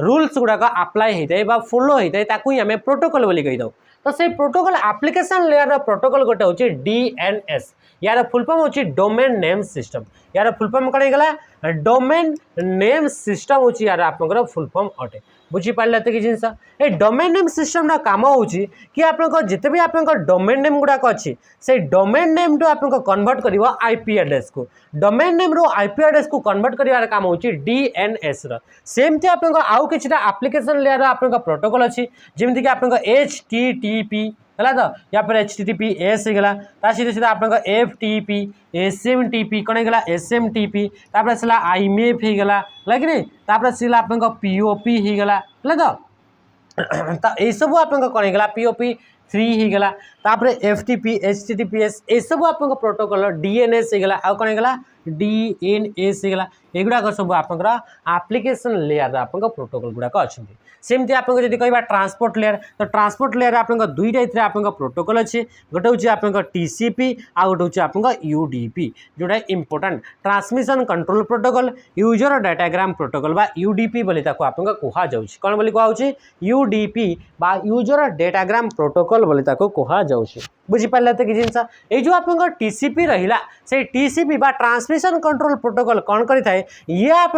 रूल्स गुड़ाक अप्लाई होता है फॉलो होता है ताकू ही आम प्रोटोकॉल बोली कही दो। तो से प्रोटोकॉल एप्लीकेशन लेयर प्रोटोकॉल गोटे होची डीएनएस यार फुल फॉर्म होची डोमेन नेम सिस्टम यार फुल फॉर्म कौन होगा डोमेन नेम सिस्टम होची यार आप फुल फॉर्म अटे बुझी पारे कि जिनस ये डोमेन नेम सिस्टम ना काम हो कि आप जिते भी आप डोमेन नेम गुड़ाक अच्छी से डोमेन नेम टू आप कन्वर्ट कर आईपी एड्रेस को डोमेन नेम रो आईपी एड्रेस को कन्वर्ट कर काम हो डीएनएस सेमती आप आउ कि एप्लीकेशन लेयर आप प्रोटोकॉल अच्छी जमीक कि आप HTTP है तो या पर HTTPS होगा सीधे सीधा आप FTP SMTP कौन होगा SMTP तापर आसला IMAP होगा है कि नहीं तापर आसला आप POP होगा है तो ये सब आप कौन होगा POP 3 होगा तापर FTP HTTPS ये सब आप प्रोटोकॉल DNS होगा आउ कौन होगा DNS होगा युड़ाक सब आप एप्लीकेशन लेयर आप प्रोटोकॉल गुड़ाक अच्छा सेमती आप कह ट्रांसपोर्ट लेयर तो ट्रांसपोर्ट लेयर आप दुईटा आप प्रोटोकॉल अच्छे गोटे हूँ आप TCP आ गोटे हूँ आप UDP जोटा important transmission control protocol user datagram protocol बा UDP बोली आप कहुँ कौन बोली कहुँ UDP बा यूजर डाटाग्राम प्रोटोकॉल बोली कहुँ बुझीपारे तो कि जिनस ये जो आप TCP रहा से TCP बा ट्रांसमिशन कंट्रोल प्रोटोकॉल कौन करें ये आप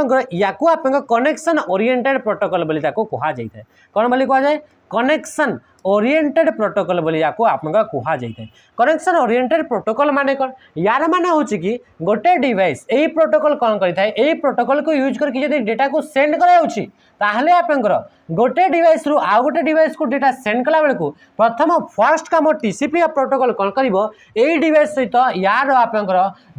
कनेक्शन ओरिएंटेड प्रोटोकॉल बोली कहुँ कौन बोली कहुए कनेक्शन ओरिएंटेड प्रोटोकॉल बोली या कहुए कनेक्शन ओरिएंटेड प्रोटोकॉल माने कौन यार माने हो कि गोटे डिवाइस यही प्रोटोकॉल कौन करें प्रोटोकॉल को यूज करके जब डेटा को सेंड कराने आप गोटे डिवाइस रु आउ गोटे डिवाइस को डेटा सेंड कला बेलू प्रथम फर्स्ट काम TCP प्रोटोकॉल कौन कर डिवाइस सहित यार आप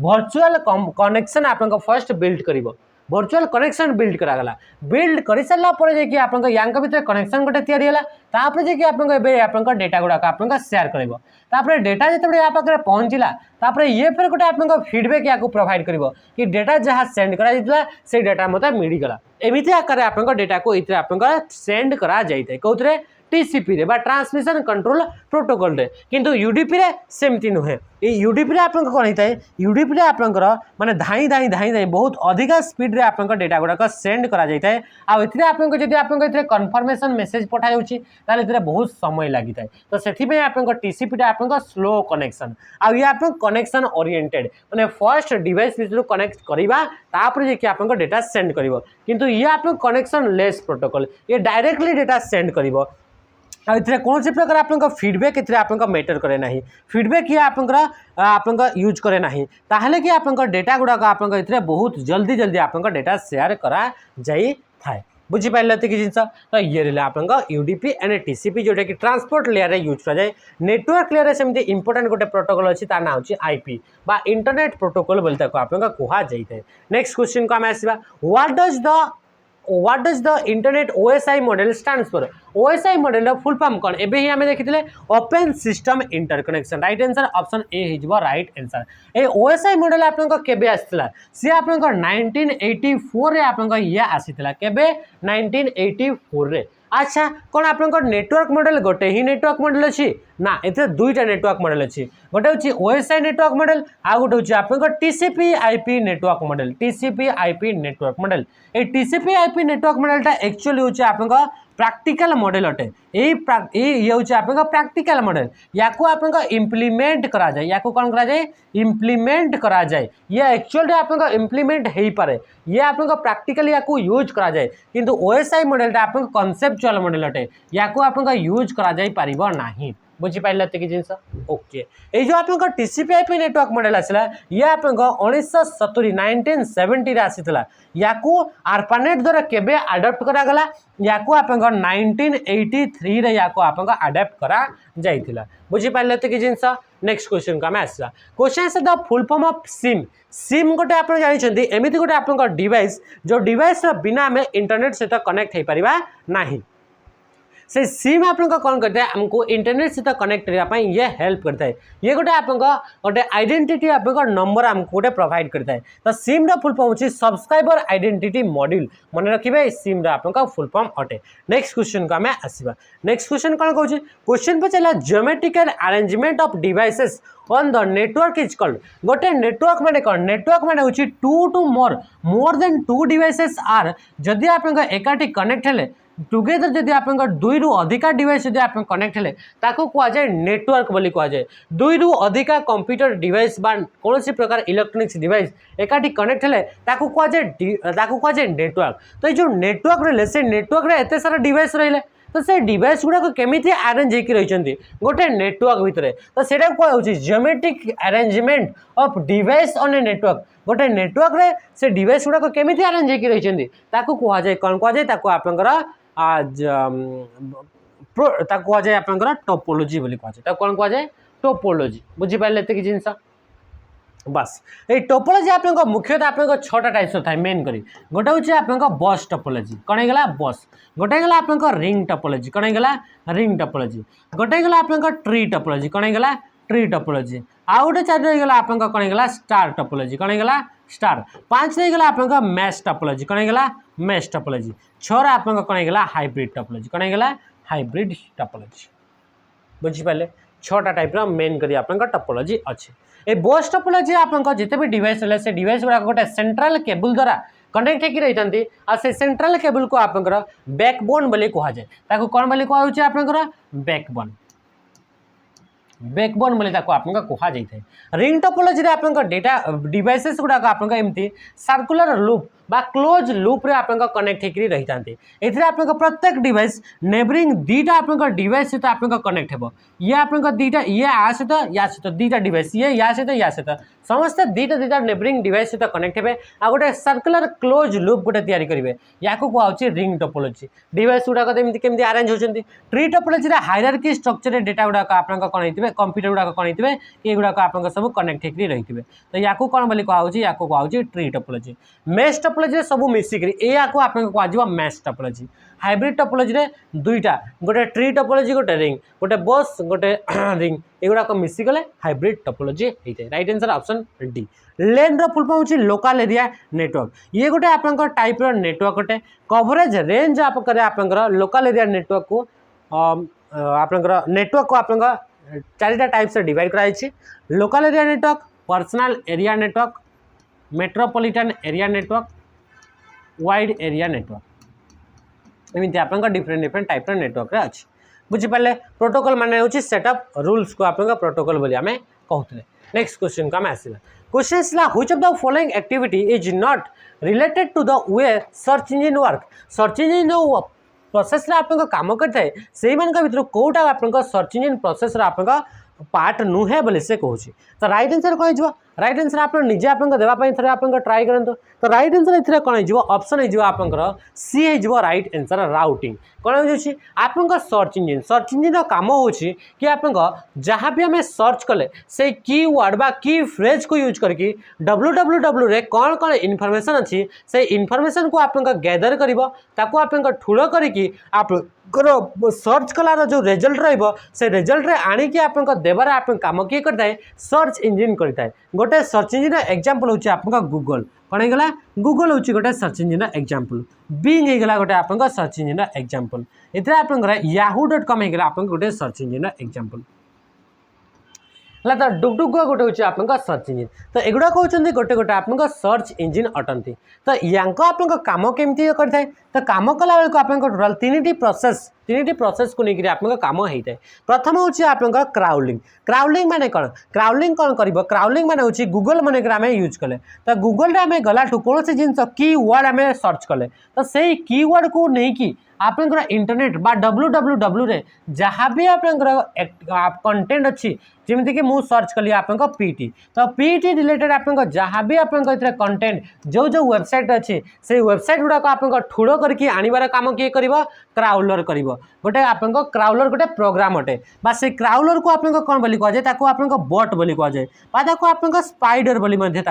वर्चुअल कनेक्शन आप फर्स्ट बिल्ड कर वर्चुअल कनेक्शन बिल्ड करागला बिल्ड कर सारा आप भर कनेक्शन गोटे तापर जे आप डेटा गुड़ाक आप शेयर कर डेटा जो या पाखे पहुँचला तापर ये फिर गोटे आप फीडबैक या प्रोवाइड कर कि डेटा जहाँ सेंड करा से डेटा मत मिलगला एमती आकार आप डेटा को ये आप सेंड करा जाए कौन TCP रे बा ट्रांसमिशन कंट्रोल प्रोटोकॉल रे किंतु UDP रे सेमती नुहे ये UDP रे आपन कौन होता है UDP रे आपन माने धाई बहुत अधिका स्पीड रे आपन डेटा गुड़ाक सेंड करा जाता है आ एथिरे आपन जदि आपन एथिरे कन्फर्मेशन मेसेज पठा जाउची ताले एथिरे बहुत समय लागि थाए तो सेथि पे आपन TCP रे आपन स्लो कनेक्शन आ ये आपन कनेक्शन ओरिएंटेड माने फर्स्ट डिवाइस विच कनेक्ट करबा तापर जे कि आपन डेटा सेंड करिवो किंतु ये आपन कनेक्शन लेस प्रोटोकॉल ये डायरेक्टली डेटा सेंड करिवो कौन से प्रकार आप फीडबैक आप मैटर करे ना फीडबैक ये आप यूज करे ना ताहले कि आप डेटा गुड़ाक आप बहुत जल्दी आप डेटा शेयर करा जाई थाए बुझीपारे कि जिनस तो ये रहा आप UDP एंड TCP जोटा कि ट्रांसपोर्ट लेयर यूज कर जाए नेटवर्क लेयर सेमती इंपोर्टेंट गोटे प्रोटोकॉल अच्छी तार ना हो IP बा इंटरनेट प्रोटोकॉल बोलते आप कहुए। नेक्स्ट क्वेश्चन को आम आसवा what does the internet OSI model stands for OSI model full form कौन एबे ही आमे देखिथिले open system interconnection right answer option A हिजबो right answer A OSI model आपन को केबे आसितला से आपन को 1984 रे आपन को ये आसितला केबे 1984 रे अच्छा कौन आप नेटवर्क मॉडल गोटे ही नेटवर्क मॉडल अच्छी ना ये दुईटा नेटवर्क मॉडल अच्छी गोटे हूँ OSI नेटवर्क मॉडल आ गोटे हूँ आप TCP IP network model TCP IP network model ये TCP IP नेटवर्क मॉडलटा एक्चुअली हूँ आप प्रैक्टिकल मॉडल अटे ये हूँ आप प्रैक्टिकल मॉडल या इम्प्लीमेंट करा जाए या कौन करा जाए इम्प्लीमेंट करा जाए ये एक्चुअली आप इम्प्लीमेंट हो पारे ये आप प्रैक्टिकली या यूज करा जाए किंतु OSI मॉडलटा आप कॉन्सेप्चुअल मॉडल अटे या आप यूज करा जाई पारिबो नाही बुझीपारे ये जिनस ओके ये जो आप TCP/IP नेटवर्क मॉडल आसला ये आप 1970 1970 आसीला या ARPANET द्वारा केबे अडॉप्ट करागला या आप 1983 रे या आप अडॉप्ट करा जाइथिला बुझीपारे ये जिनस नेक्स्ट क्वेश्चन को आम आसला question as the full form of SIM SIM गोटे आप जानते एमती गोटे आप डिवाइस जो डिवाइस बिना आम इंटरनेट सहित कनेक्ट हो पारिबा नाही से सिम आप कौन करता है हमको इंटरनेट सहित कनेक्ट करने ये हेल्प करता है ये गोटे आप गोटे आइडेंटिटी आप नंबर आमको गोटे प्रोवाइड करता है तो सिम फुल फॉर्म होची सब्सक्राइबर आइडेंटिटी मॉड्यूल मन रखिए सिम आप फुल फॉर्म अटे नेक्स्ट क्वेश्चन को आम आसवा नेक्स्ट क्वेश्चन कौन कौन क्वेश्चन पचारा geometrical arrangement of devices on the network is called गोटे नेटवर्क माने कौन नेटवर्क माने होची two more than two devices are जदि आप एकाठी कनेक्ट हेले टुगेदर जदि आप दुई रु अधिका डिवाइस जदि आप कनेक्ट हेले ताको कह जाए नेटवर्क बोली कह जाए दुई रु अधिका कंप्यूटर डिवाइस बा कौन प्रकार इलेक्ट्रोनिक्स डिवाइस एकाठी कनेक्ट हेले ताको कह जाए नेटवर्क तो ये जो नेटवर्क रहे से नेटवर्क रे एते सारा डिवाइस रहिले तो से डिवाइस गुड़ाक केमिति अरेंज होकर रही गोटे नेटवर्क भितर तो सेटा कह geometric arrangement of device on a network गोटे नेटवर्क रे से डिवाइस गुड़ाक केमिति अरेंज होकर रही कह जाए कौन कह जाए आपंकर कह जाए आपंकर टोपोलोजी बोली कह जाए कौन कह जाए टोपोलोजी बुझीपारे ये जिनस बस ये टोपोलोजी आप मुख्यतः आप 6टा टाइप्स था मेन करी गोटे हूँ आप बस टोपोलोजी कौन होगा बस गोटे गला आप रिंग टोपोलोजी कौन होगा रिंग टोपोलोजी गोटे गला आप ट्री टोपोलोजी कौन होगा ट्री टोपोलोजी आउ गोटे 4 होगा आप कौन होगा स्टार टोपोलोजी कौन होगा स्टार 5 होगा आप मैश टोपोलोजी कौन होगा मैश टोपोलोजी 6 आप कौन होगा हाइब्रिड टोपोलोजी कौन होगा हाइब्रिड टोपोलोजी बुझीपारे 6टा टाइप मेन करी आप टोपोलोजी अच्छे ए बस टोपोलोजी आप जिते भी डिवाइस रहा से डिवाइस गुड़ा गोटे सेंट्रल केबल द्वारा कनेक्ट होकर रही से सेंट्रल केबल को आप बैकबोन बोली कह जाए कौन बोली कहुचे आप बैकबोन बोली आप कह जाए रिंग टोपोलोजी आप डेटा डिवाइसेस गुड़ाक आप एमती सर्कुलर लूप बा क्लोज लूप रे आप कनेक्ट होकर रही था आप प्रत्येक डिवाइस नेबरिंग दीटा आप डिवाइस सहित आप कनेक्ट हो ये आप दीटा ये आ सहित दीटा डिवाइस ये या सहित समस्त दीटा नेबरिंग डिवाइस सहित कनेक्ट हे आ गोटे सर्कुलर क्लोज लूप गोटे तैयारी करेंगे या कहुचे रिंग टोपोलोजी डिवाइस गुड़ाक केमती अरेंज होती tree topology hierarchy structure data गुड़ाक आप कौन होते कंप्यूटर गुड़ाक कौन होते ये गुड़ाक आप सब कनेक्ट होकर रही है तो या कौन बोली कहुचे या कहुचे ट्री टोपोलोजी मेश टोपोलोजी सब मिसिक आप कह मैश टोपोलोजी हाइब्रिड टोपोलोजी रे दुईटा गोटे ट्री टोपोलोजी गोटे रिंग गोटे बस गोटे रिंग एगुड़ाक मिसिगले हाइब्रिड टोपोलोजी होता है राइट आंसर ऑप्शन डी लेन फुल फॉर्म होची लोकल एरिया नेटवर्क ये गोटे आप टाइप नेटवर्क गोटे कवरेज रेंज आप लोकल एरिया नेटवर्क को आप नेटवर्क को आप 4टा टाइप से डिवाइड कराई local area network personal area network metropolitan area network wide area network एमती आप डिफरेंट टाइप नेटवर्क अच्छे बुझीपारे प्रोटोकॉल माने होची सेटअप रूल्स को आप प्रोटोकॉल बोली आम कहते नेक्स्ट क्वेश्चन को आम आसला क्वेश्चन आसला which of the following activity is not related to the way search engine work search engine जो प्रोसेस आप काम करता है से भर कौटा आप सर्च इंजिन प्रोसेस आप पार्ट नुहे बोले से कहूँ तो राइट आंसर कौन हो राइट आंसर आप निजे आप देवाई थे आप ट्राए करूँ तो राइट आंसर ये कौन हो ऑप्शन हो आप सी हो राइट आंसर राउटिंग कौन हो आप सर्च इंजिन काम हो कि आप जहाँ भी आम सर्च कले से की वर्ड बा की फ्रेज को यूज करके www रे कौन कौन इनफॉरमेशन अच्छी से इनफॉरमेशन को आप गैदर कर ठूल करके आप सर्च कलार जो रिजल्ट रे रिजल्ट रे आणिकी आप देवार आप काम किए करता है सर्च इंजिन करता है गोटे सर्च इंजिन एग्जांपल होची आप गूगल कौन होगा गूगल होची गोटे सर्च इंजिन एग्जांपल बिंग होगा गोटे आप सर्च इंजिन एग्जांपल इतने आप yahoo.com होगा आप गोटे सर्च इंजिन एग्जांपल है तो डुगडुग गोटे हूँ आप सर्च इंजिन तो एगुड़ा कहते गोटे गोटे आप सर्च इंजिन अटंती तो यांक आप काम केमती करता है तो काम कला बेलू आप टोटाल 3टी प्रोसेस को लेकर आप काम होता है प्रथम हूँ आप क्राउडलिंग माने कौन क्राउडलिंग कौन कर क्राउडलिंग माने हूँ गूगल मन आम यूज कले तो गूगल आम गलाठू कौन जिन की वर्ड आम सर्च कले तो से की वर्ड को लेकिन आपनकर इंटरनेट बा www रे जहाँ भी आपनकर कंटेंट अच्छी जमीती कि मुझे सर्च कली आप पीटी तो पीटी रिलेटेड आप जहाँ भी आप कंटेंट जो जो वेबसाइट अच्छी से वेबसाइट गुड़ाक आप ठूड़ करके आनबार काम किए कर क्राउलर कर गोटे आप क्राउलर गोटे प्रोग्राम अटे बा से क्राउलर को आप कौन बोली कहुए आप बट बोली कहुए आप स्पाइडर बोली कहुए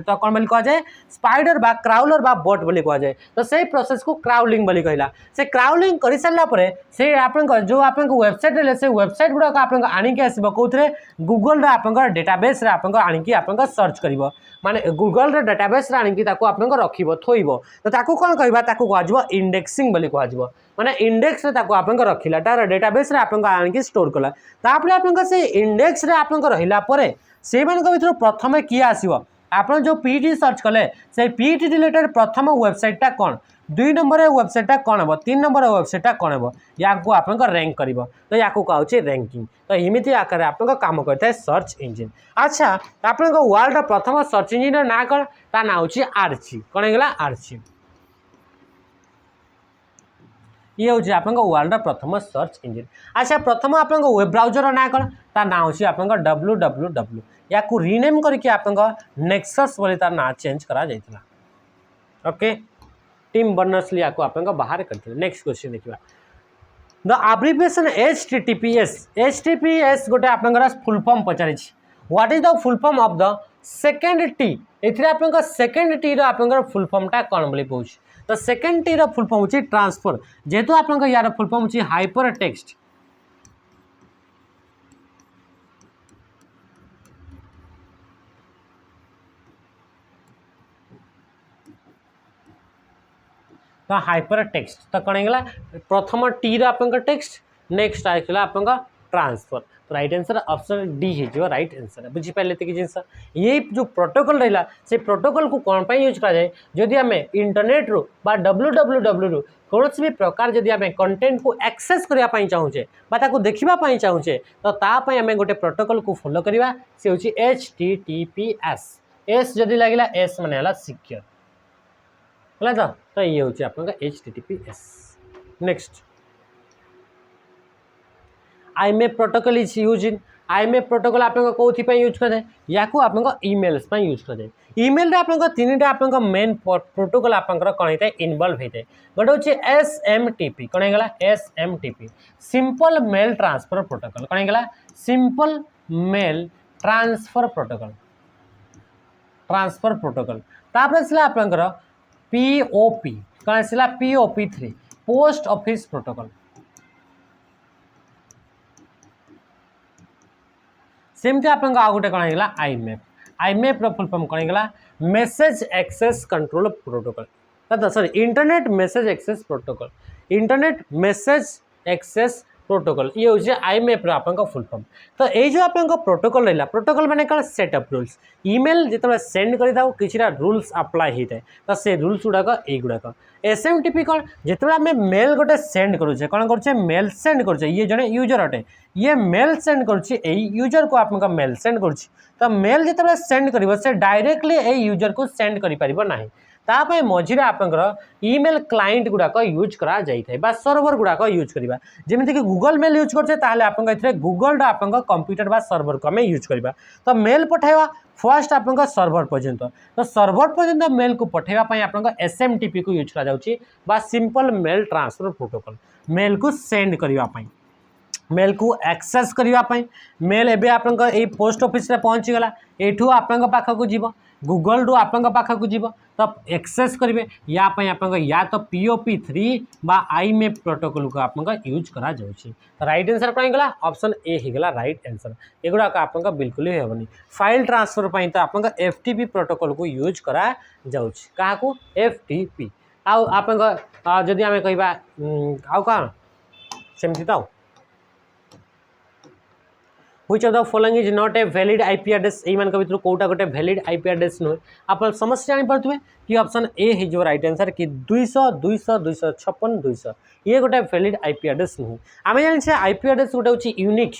तो कौन बोली कहुए स्पाइडर बा क्राउलर बा बट बोली कहुए तो से प्रोसेस को क्राउलिंग बोली कहला से क्राउलिंग कर सारा से आप जो आप वेबसाइट रहे से वेबसाइट गुड़ाक आप आणिकी आस कौन गूगल आप डेटाबेस आणिकी आप सर्च कर माने गूगल डेटाबेस आणिकी आप रख थोब तो कौन कहवा कह इंडेक्सिंग बोली कह माने इंडेक्स आप रखिला तार डेटाबेस आप आणिकी स्टोर कला तापर आप इंडेक्स आप रहा से भर प्रथम किए आसो आप जो पीटी सर्च कले से पीटी रिलेटेड प्रथम वेबसाइटा कौन 2 नंबर वेबसाइटा कौन हम 3 नंबर वेबसाइटा कौन हम या आप रैंक कर तो या कहे रैंकिंग तो इमिति आकार आप काम करता सर्च इंजिन अच्छा आप वर्ल्ड प्रथम सर्च इंजिन ना कौन ता ना हूँ आर्ची कौन होगा आर्ची ये हूँ आप वर्ल्ड प्रथम सर्च इंजिन अच्छा प्रथम आप वेब ब्राउजर ना कौन ता ना हूँ आप www या रिनेम करके आप नेक्सस बोली तार ना चेंज करा जाइतिला ओके टीम बर्नर्स ली आप बाहर करते नेक्स्ट क्वेश्चन देखा द एब्रिविएशन HTTPS गोटे आप फुल फॉर्म पचारि what is the full form of the second T एथिरे आप सेकेंड टी रो आप फुल फॉर्मटा कौन बोली कहूँ तो सेकेंड टी रो फुल फॉर्म होची ट्रांसफर जेहेतु आप यार फुल फॉर्म होची हाइपर टेक्स्ट तो हाइपर टेक्स्ट तो कौन होगा प्रथम टी रो आप टेक्स्ट नेक्स्ट आसला आप ट्रांसफर तो राइट आंसर ऑप्शन डी हो राइट आंसर बुझीपारे ये जिनस ये जो प्रोटोकॉल रहा से प्रोटोकॉल को कौन पर यूज कराए जदि आम इंटरनेट रू बा www रू कौन भी प्रकार जदि आम कंटेंट को एक्सेस करने चाहूचे देखापी चाहूचे तो तापाई आम गोटे प्रोटोकॉल को फॉलो करवा से हूँ HTTPS एस जदि लगे एस माने सिक्योर है तो ये हूँ आप HTTPS next IMAP protocol is use in IMAP protocol आप कौन यूज करें या आप ईमेल्स यूज करें ईमेल आप तीन आप मेन प्रोटोकॉल आप कौन होता है इनवॉल्व होता है गोटे हूँ SMTP कौन होगा SMTP simple mail transfer protocol कौन होगा सिंपल मेल ट्रांसफर प्रोटोकॉल तापर आप POP कौन आसला POP3 पोस्ट ऑफिस प्रोटोकॉल सेमती आप गोटे कौन होगा IMAP फुल फॉर्म कौन होगा message access control protocol sorry internet message access protocol internet message access protocol ये हूँ IMAP आप फुल फॉर्म तो ये जो आप प्रोटोकॉल रहा प्रोटोकॉल माने कौन सेटअप रूल्स ईमेल जो सेंड कर किसी रूल्स अप्लाई होता है तो से रूल्स गुड़ाक युड़ाक SMTP कौन जो आम मेल गोटे सेंड करुचे कौन करुचे मेल सेंड करुचे ये जड़े यूजर अटे ये मेल सेंड करुच्ची यूजर को आप मेल सेंड करुच्ची तो मेल जो सेंड कर से डायरेक्टली ये यूजर को सेंड कर तापाई मझीरे आप ईमेल क्लाइंट गुड़ाक यूज करा जाए बा सर्वर गुड़ाक यूज करवा जमीक गूगल मेल यूज करते गूगल आप कंप्यूटर बा सर्वर को आम यूज करवा तो मेल पठाइबा फर्स्ट आप सर्वर पर्यंत तो सर्वर पर्यंत मेल को पठाइबा आप SMTP को यूज करा simple mail transfer protocol mail को सेंड करने मेल को एक्सेस करने मेल एवं आप पोस्ट ऑफिस रे पहुँची गला एठू आप पाखक जीव गूगल रू आप पाखक जीव तो एक्सेस करेंगे या तो POP3 बा IMAP प्रोटोकॉल को आप यूज करा जाउछि तो राइट आंसर कौन होगा ऑप्शन ए होगा राइट आंसर एगुड़ा आप बिल्कुल ही हेनी फाइल ट्रांसफर तो आप FTP प्रोटोकॉल को यूज करा जाउछि काहाकू FTP आप जदि आम कहवा आउ कौन सेमती तो which of the following is not a valid IP address ये भर कौटा गोटे वैलिड IP एड्रेस नुहे आप समस्त जानीपे कि ऑप्शन ए हो राइट आंसर कि 200 200 256 200 ये गोटे वैलिड IP एड्रेस नुहे आम जाने IP एड्रेस गोटे हूँ unique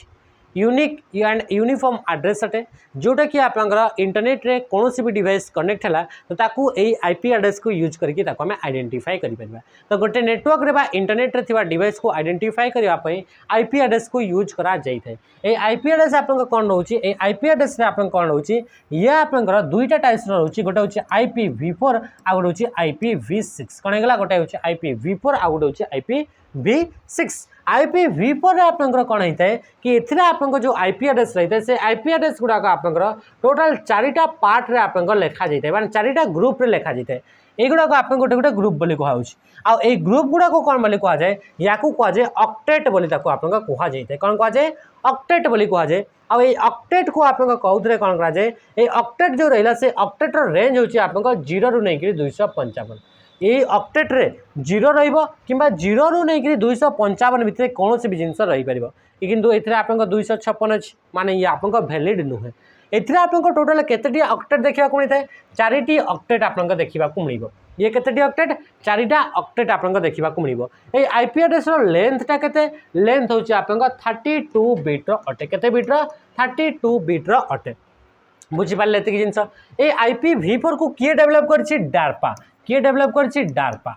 unique and uniform address अटे जोटा कि आपंकर इंटरनेट रे कौन भी डिवाइस कनेक्ट है तो ताकू ए आईपी एड्रेस को यूज करके आम आइडेंटिफाई करें। तो गोटे नेटवर्क रे बा इंटरनेट रे थिबा डिवाइस को आइडेंटिफाई करने आईपी एड्रेस को यूज करा जाए। ए आईपी एड्रेस आप कौन रोचे ए आईपी एड्रेस रे आप कौन रोचे ये आपंकर दुईटा टाइप्स रोचे गोटे होची IPv4 आ गोटे होची IPv6 कौन है गोटे होची IPv4 आ गोटे होची IPv6। IPv4 आपंकर कौन होता है कि एथिरा आपंकर जो आईपी एड्रेस रही है से आईपी एड्रेस गुड़ाक आपंकर टोटाल 4टा पार्ट रे आपंकर लिखा जाए माने 4टा ग्रुप रे लिखा जाए एगुड़ाक आप गोटे गोटे ग्रुप बोली कहुच्छे आ ग्रुप गुड़ाक कौन बोली कहुए या कहुए ऑक्टेट बोली कहुए कौन कहुए ऑक्टेट बोली कहुए आई ऑक्टेट को आप कहते कौन कराए ऑक्टेट जो रहा से ऑक्टेट रेंज होची आपंकर 0 रू नहीं 255 ये ऑक्टेट रे 0 रहिबो किंबा 0 रू नहीं 255 भितर कौन भी जिनस रही पार किंतु एथिरे आपंकर 256 अच्छी माने ये आपंकर वैलिड नुहे एथिरे आपंकर टोटल केतेटी ऑक्टेट देखा मिलता है 4टी ऑक्टेट आपंकर देखा मिल ये केतेटी ऑक्टेट 4टा ऑक्टेट आपंकर देखा मिल ये आईपी एड्रेस लेंथटा केते लेंथ होची आपंकर 32 बिट अटे केते बिट 32 बिट अटे बुझी पारे एतिक जिनस ए IPv4 को किए डेवलप करछि डार्पा किए डेवलप करछि DARPA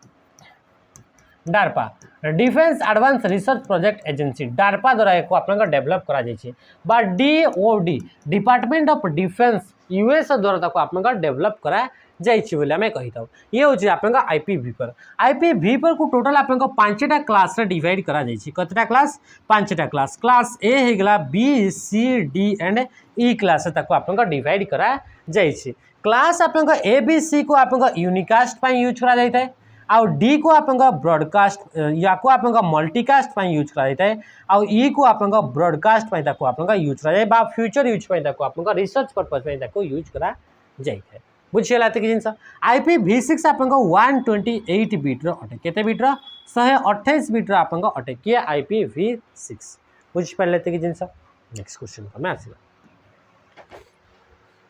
defence advance research project agency DARPA द्वारा एक आपन डेवलप करा जाय छै बा DOD department of defence US द्वारा ताको आपन डेवलप करा जाय छै बोले हमें कहिताउ ये होछि आपन IPv4 को टोटल आपन 5टा क्लास रे डिवाइड करा जाय छै कतटा क्लास 5टा क्लास ए हे गला B C D and E class ताको आपन डिवाइड करा जाय छै क्लास आपन A B C को आपन यूनिकास्ट पई यूज करा जाय छै आउ डी को आप ब्रॉडकास्ट या को आप मल्टीकास्ट यूज कराए आउ ई को आप ब्रॉडकास्ट आप यूज कराए बा फ्यूचर यूज आप रिसर्च पर्पज यूज करा जाए बुझीगला एतिक जिनस IPv6 आप 128 बिट्र अटे केते बिट्र 128 बिट्र आप अटे किए IPv6 बुझीपारे एतिक जिनस नेक्स्ट क्वेश्चन को आसवा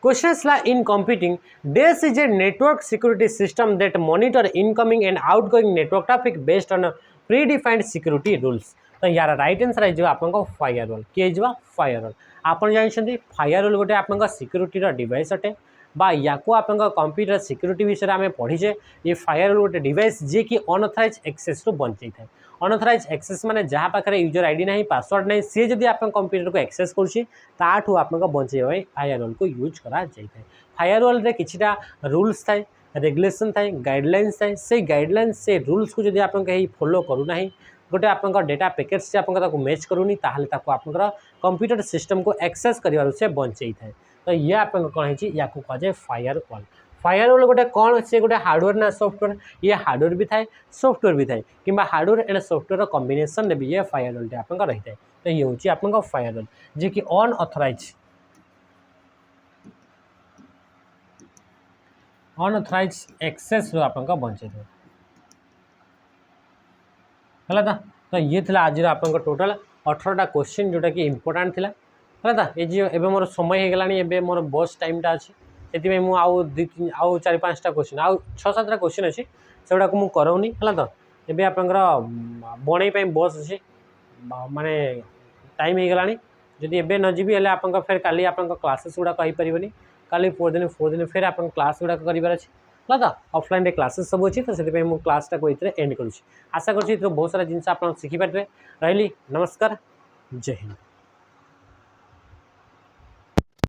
Questions like in computing, DES is a network security system that monitor incoming and outgoing network traffic based on predefined security rules. तो यार राइट आंसर है जो आपन फायरवॉल किए जवा फायरवॉल आपन जानछन्ती फायरवॉल गोटे आपन सिक्योरिटी रो डिवाइस अटे बा या को आपन कंप्यूटर सिक्योरिटी विषय में पढ़ीचे ये फायरवॉल गोटे डिवाइस जे कि अनऑथराइज एक्सेस रो बंचई थाए अनऑथराइज एक्सेस माने जहाँ पाखे यूजर आईडी नहीं पासवर्ड नहीं सी जदि आप कंप्यूटर को एक्सेस करुँची ताठू आप बंचेबा फायरवॉल को यूज करा जाए फायरवॉल रे किछिटा रूल्स थाए रेगुलेशन थाए गाइडलाइंस थाए से गाइडलाइंस से रूल्स को जदि आप फॉलो करूना गोटे आप डेटा पैकेट्स से आप मैच करूनी ताहले ताको आपनकर कंप्यूटर सिस्टम को एक्सेस कर से बंचई थाए तो ये आप कौन है या कहुए फायरवॉल फायरवॉल गोटे कौन से गोटे हार्डवेयर ना सॉफ्टवेयर ये हार्डवेयर भी थाए सॉफ्टवेयर भी थाए कि हार्डवेयर एंड सॉफ्टवेयर कॉम्बिनेशन भी ये फायरवॉल आप रही है तो ये हूँ आप फायरवॉल जी कि अनऑथराइज एक्सेस रो आप बंचे है तो ये थी आज आप टोटाल 18टा क्वेश्चन जोटा कि इम्पोर्टाट थी है ये मोर समय हो गला मोर बस टाइमटा अच्छी से मुझे आउ 4-5टा क्वेश्चन आउ 6-7टा क्वेश्चन अच्छी से गुड़ाक मुझे कराऊनी है तो ये आपंकर बणई बस अच्छी माने टाइम हो गला जदि एबे न जीवी हेले आपन फिर काली आपन क्लासेस गुड़ाक हो पारनी काली 4 दिन फिर आप क्लास गुड़ाक करार अच्छे है तो ऑफलाइन क्लासेस सब अच्छी तो से मुझे क्लासटा को एंड करुँच आशा कर बहुत सारा जिन आप शिखिपारे रही नमस्कार जय हिंद।